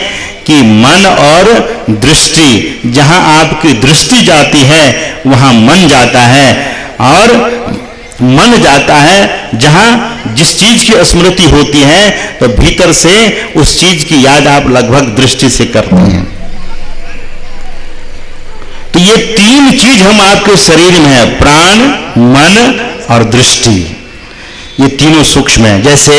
कि मन और दृष्टि, जहां आपकी दृष्टि जाती है वहां मन जाता है, और मन जाता है जहां जिस चीज की स्मृति होती है तो भीतर से उस चीज की याद आप लगभग दृष्टि से करते हैं। तो ये तीन चीज हम आपके शरीर में है, प्राण, मन और दृष्टि। ये तीनों सूक्ष्म है। जैसे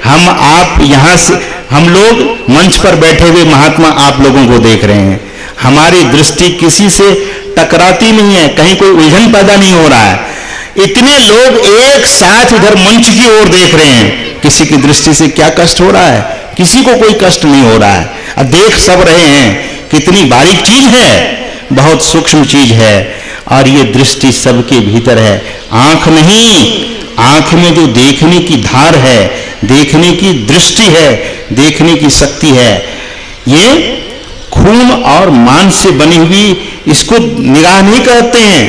हम आप यहां से, हम लोग मंच पर बैठे हुए महात्मा आप लोगों को देख रहे हैं, हमारी दृष्टि किसी से टकराती नहीं है, कहीं कोई उलझन पैदा नहीं हो रहा है। इतने लोग एक साथ इधर मंच की ओर देख रहे हैं, किसी की दृष्टि से क्या कष्ट हो रहा है? किसी को कोई कष्ट नहीं हो रहा है। अब देख सब रहे हैं, कितनी बारीक चीज है, बहुत सूक्ष्म चीज है, और ये दृष्टि सबके भीतर है। आंख नहीं, आंख में जो देखने की धार है, देखने की दृष्टि है, देखने की शक्ति है, ये खून और मांस से बनी हुई, इसको निगाह नहीं कहते हैं,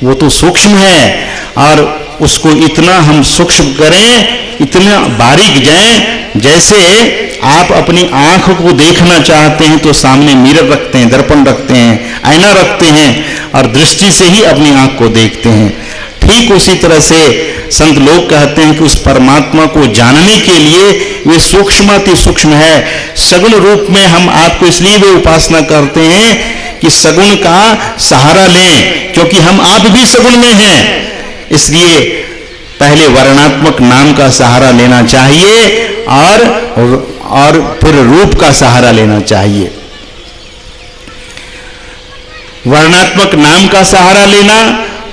वो तो सूक्ष्म है। और उसको इतना हम सूक्ष्म करें, इतना बारीक जाएं, जैसे आप अपनी आंख को देखना चाहते हैं तो सामने मिरर रखते हैं, दर्पण रखते हैं, आईना रखते हैं, और दृष्टि से ही अपनी आंख को देखते हैं। ठीक उसी तरह से संत लोग कहते हैं कि उस परमात्मा को जानने के लिए वे सूक्ष्माति सूक्ष्म है। सगुण रूप में हम आपको इसलिए वे उपासना करते हैं कि सगुण का सहारा लें, क्योंकि हम आप भी सगुण में हैं। इसलिए पहले वर्णात्मक नाम का सहारा लेना चाहिए और फिर रूप का सहारा लेना चाहिए। वर्णात्मक नाम का सहारा लेना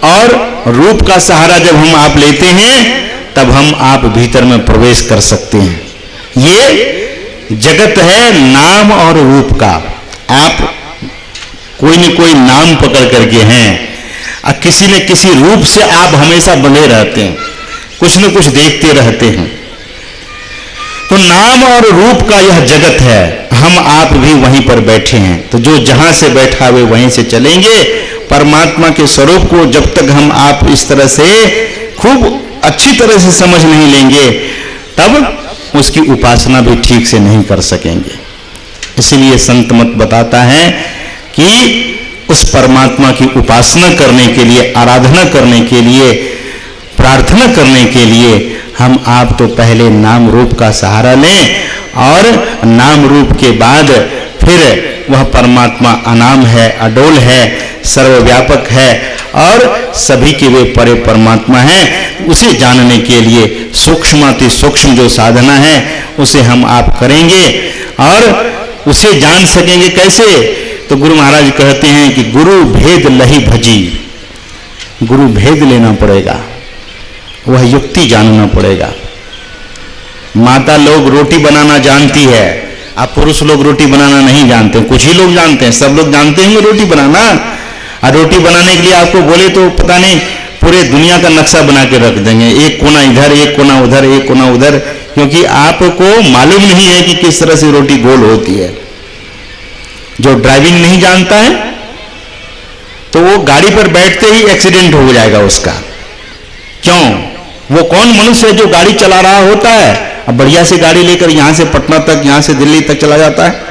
और रूप का सहारा जब हम आप लेते हैं तब हम आप भीतर में प्रवेश कर सकते हैं। ये जगत है नाम और रूप का। आप कोई न कोई नाम पकड़ करके हैं और किसी न किसी रूप से आप हमेशा बंधे रहते हैं, कुछ न कुछ देखते रहते हैं। तो नाम और रूप का यह जगत है, हम आप भी वहीं पर बैठे हैं। तो जो जहां से बैठा हुए वहीं से चलेंगे। परमात्मा के स्वरूप को जब तक हम आप इस तरह से खूब अच्छी तरह से समझ नहीं लेंगे तब उसकी उपासना भी ठीक से नहीं कर सकेंगे। इसलिए संत मत बताता है कि उस परमात्मा की उपासना करने के लिए, आराधना करने के लिए, प्रार्थना करने के लिए हम आप तो पहले नाम रूप का सहारा लें और नाम रूप के बाद फिर वह परमात्मा अनाम है, अडोल है, सर्वव्यापक है और सभी के वे परे परमात्मा हैं। उसे जानने के लिए सूक्ष्माति सूक्ष्म जो साधना है उसे हम आप करेंगे और उसे जान सकेंगे। कैसे? तो गुरु महाराज कहते हैं कि गुरु भेद लही भजी। गुरु भेद लेना पड़ेगा, वह युक्ति जानना पड़ेगा। माता लोग रोटी बनाना जानती है, अब पुरुष लोग रोटी बनाना नहीं जानते। कुछ ही लोग जानते हैं, सब लोग जानते हैं रोटी बनाना। और रोटी बनाने के लिए आपको बोले तो पता नहीं पूरे दुनिया का नक्शा बना के रख देंगे, एक कोना इधर, एक कोना उधर, एक कोना उधर, क्योंकि आपको मालूम नहीं है कि किस तरह से रोटी गोल होती है। जो ड्राइविंग नहीं जानता है तो वो गाड़ी पर बैठते ही एक्सीडेंट हो जाएगा उसका। क्यों? वो कौन मनुष्य है जो गाड़ी चला रहा होता है, अब बढ़िया से गाड़ी लेकर यहां से पटना तक, यहां से दिल्ली तक चला जाता है।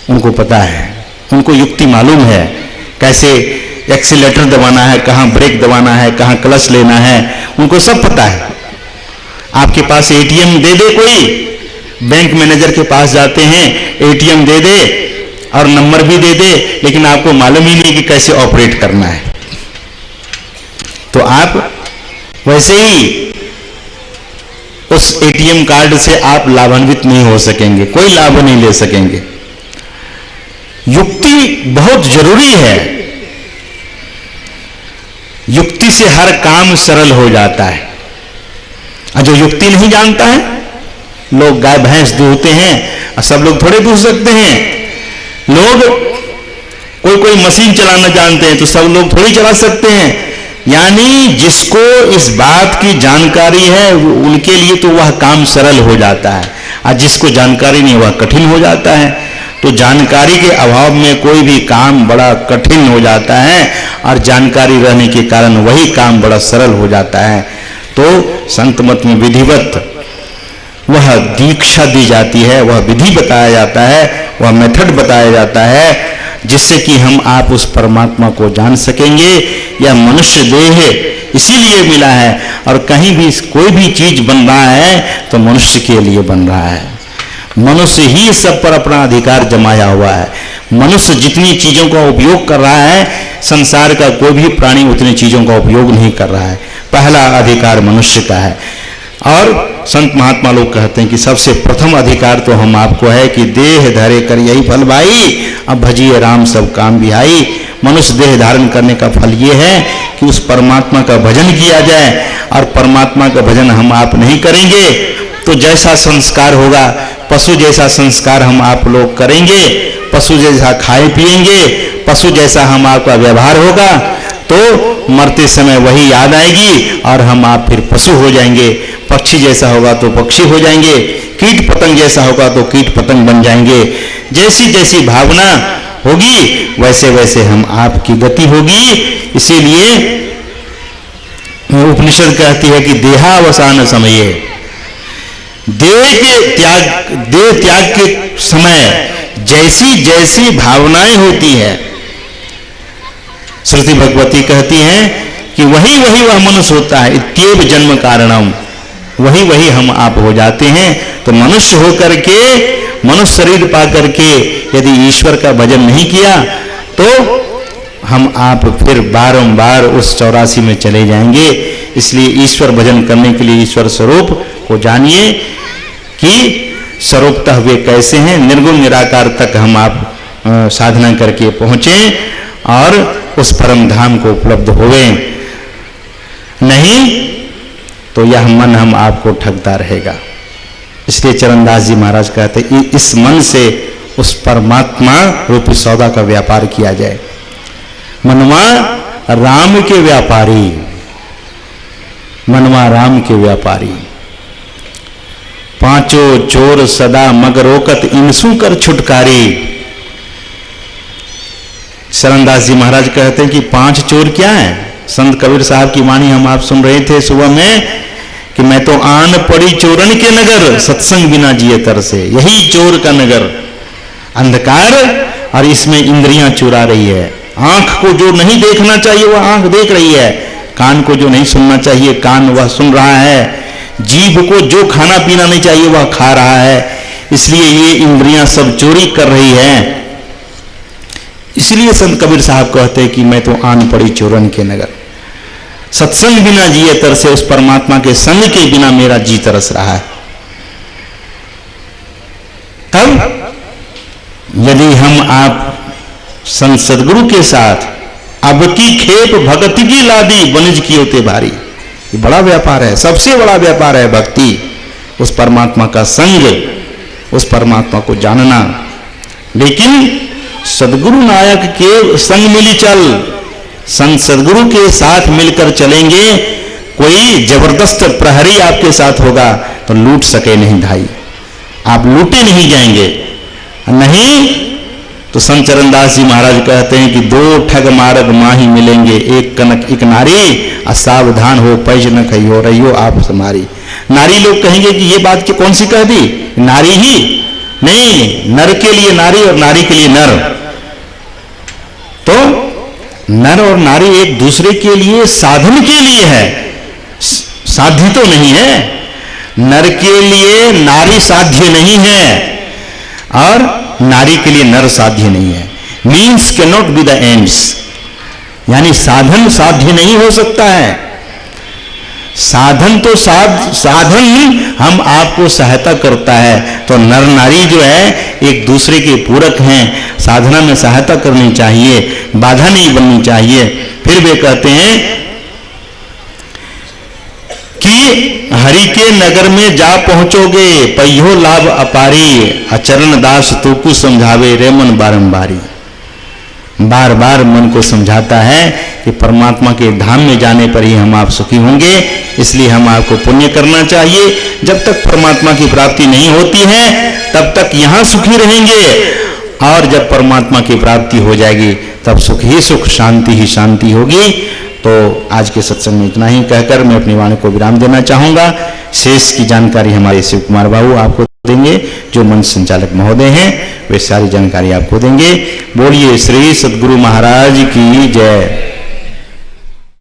उनको पता है, उनको युक्ति मालूम है कैसे एक्सीलेटर दबाना है, कहां ब्रेक दबाना है, कहां क्लच लेना है, उनको सब पता है। आपके पास एटीएम दे दे, कोई बैंक मैनेजर के पास जाते हैं, एटीएम दे दे और नंबर भी दे दे, लेकिन आपको मालूम ही नहीं कि कैसे ऑपरेट करना है। तो आप वैसे ही उस एटीएम कार्ड से आप लाभान्वित नहीं हो सकेंगे, कोई लाभ नहीं ले सकेंगे। युक्ति बहुत जरूरी है। युक्ति से हर काम सरल हो जाता है। और जो युक्ति नहीं जानता है, लोग गाय भैंस दूहते हैं और सब लोग थोड़े दूह सकते हैं। लोग कोई मशीन चलाना जानते हैं तो सब लोग थोड़ी चला सकते हैं। यानी जिसको इस बात की जानकारी है उनके लिए तो वह काम सरल हो जाता है, और जिसको जानकारी नहीं वह कठिन हो जाता है। तो जानकारी के अभाव में कोई भी काम बड़ा कठिन हो जाता है और जानकारी रहने के कारण वही काम बड़ा सरल हो जाता है। तो संत मत में विधिवत वह दीक्षा दी जाती है, वह विधि बताया जाता है, वह मेथड बताया जाता है, जिससे कि हम आप उस परमात्मा को जान सकेंगे। यह मनुष्य देह इसीलिए मिला है, और कहीं भी कोई भी चीज बन रहा है तो मनुष्य के लिए बन रहा है। मनुष्य ही सब पर अपना अधिकार जमाया हुआ है। मनुष्य जितनी चीजों का उपयोग कर रहा है, संसार का कोई भी प्राणी उतनी चीजों का उपयोग नहीं कर रहा है। पहला अधिकार मनुष्य का है। और संत महात्मा लोग कहते हैं कि सबसे प्रथम अधिकार तो हम आपको है कि देह धरे कर यही फल भाई, अब भजिए राम सब काम बिहाई। मनुष्य देह धारण करने का फल ये है कि उस परमात्मा का भजन किया जाए, और परमात्मा का भजन हम आप नहीं करेंगे तो जैसा संस्कार होगा, पशु जैसा संस्कार हम आप लोग करेंगे, पशु जैसा खाए पिएंगे, पशु जैसा हम आपका व्यवहार होगा, तो मरते समय वही याद आएगी और हम आप फिर पशु हो जाएंगे। पक्षी जैसा होगा तो पक्षी हो जाएंगे, कीट पतंग जैसा होगा तो कीट पतंग बन जाएंगे। जैसी जैसी भावना होगी वैसे वैसे हम आपकी गति होगी। इसीलिए उपनिषद कहती है कि देहावसान समये, देह त्याग के समय जैसी जैसी भावनाएं होती है, श्रुति भगवती कहती हैं कि वही वह मनुष्य होता है। इत्येव जन्म कारणम, वही हम आप हो जाते हैं। तो मनुष्य होकर के, मनुष्य शरीर पा करके यदि ईश्वर का भजन नहीं किया तो हम आप फिर बारंबार उस 84 में चले जाएंगे। इसलिए ईश्वर भजन करने के लिए ईश्वर स्वरूप को जानिए कि स्वरूपतः वे कैसे हैं। निर्गुण निराकार तक हम आप साधना करके पहुंचे और उस परम धाम को उपलब्ध होवे, नहीं तो यह मन हम आपको ठगता रहेगा। इसलिए चरणदास जी महाराज कहते हैं इस मन से उस परमात्मा रूपी सौदा का व्यापार किया जाए। मनवा राम के व्यापारी, मनवा राम के व्यापारी, पांचों चोर सदा मग रोकत इनसू कर छुटकारी। चरणदास जी महाराज कहते हैं कि 5 चोर क्या है। संत कबीर साहब की वाणी हम आप सुन रहे थे सुबह में कि मैं तो आन पड़ी चोरन के नगर, सत्संग बिना जिए तर से। यही चोर का नगर, अंधकार, और इसमें इंद्रियां चुरा रही है। आंख को जो नहीं देखना चाहिए वह आंख देख रही है, कान को जो नहीं सुनना चाहिए कान वह सुन रहा है, जीभ को जो खाना पीना नहीं चाहिए वह खा रहा है। इसलिए ये इंद्रियां सब चोरी कर रही है। इसलिए संत कबीर साहब कहते हैं कि मैं तो आन पड़ी चोरन के नगर, सत्संग बिना जिए तरसे। उस परमात्मा के संग के बिना मेरा जी तरस रहा है। तब यदि हम आप संत सदगुरु के साथ अब की खेप भक्ति की लादी वनिज की होते भारी, ये बड़ा व्यापार है, सबसे बड़ा व्यापार है भक्ति, उस परमात्मा का संग, उस परमात्मा को जानना। लेकिन सदगुरु नायक के संग मिली चल, संत सदगुरु के साथ मिलकर चलेंगे। कोई जबरदस्त प्रहरी आपके साथ होगा तो लूट सके नहीं धाई, आप लूटे नहीं जाएंगे। नहीं तो संत चरणदास जी महाराज कहते हैं कि 2 ठग मार्ग माही मिलेंगे, एक कनक एक नारी, असावधान हो पैज न खई हो रही हो आप समारी। नारी लोग कहेंगे कि ये बात कौन सी कह दी, नारी ही नहीं, नर के लिए नारी और नारी के लिए नर। तो नर और नारी एक दूसरे के लिए साधन के लिए है, साध्य तो नहीं है। नर के लिए नारी साध्य नहीं है और नारी के लिए नर साध्य नहीं है। Means can not be the ends, यानी साधन साध्य नहीं हो सकता है। साधन तो साधन हम आपको सहायता करता है। तो नर नारी जो है एक दूसरे के पूरक हैं, साधना में सहायता करनी चाहिए, बाधा नहीं बननी चाहिए। फिर वे कहते हैं कि हरि के नगर में जा पहुंचोगे पइहो लाभ अपारी, अचरण दास तू को समझावे रे मन बारंबारी। बार बार मन को समझाता है कि परमात्मा के धाम में जाने पर ही हम आप सुखी होंगे। इसलिए हम आपको पुण्य करना चाहिए। जब तक परमात्मा की प्राप्ति नहीं होती है तब तक यहाँ सुखी रहेंगे, और जब परमात्मा की प्राप्ति हो जाएगी तब सुख ही सुख, शांति ही शांति होगी। तो आज के सत्संग में इतना ही कहकर मैं अपनी वाणी को विराम देना चाहूँगा। शेष की जानकारी हमारे शिव कुमार बाबू आपको देंगे, जो मंच संचालक महोदय हैं, वे सारी जानकारी आपको देंगे। बोलिए श्री सद्गुरु महाराज की जय।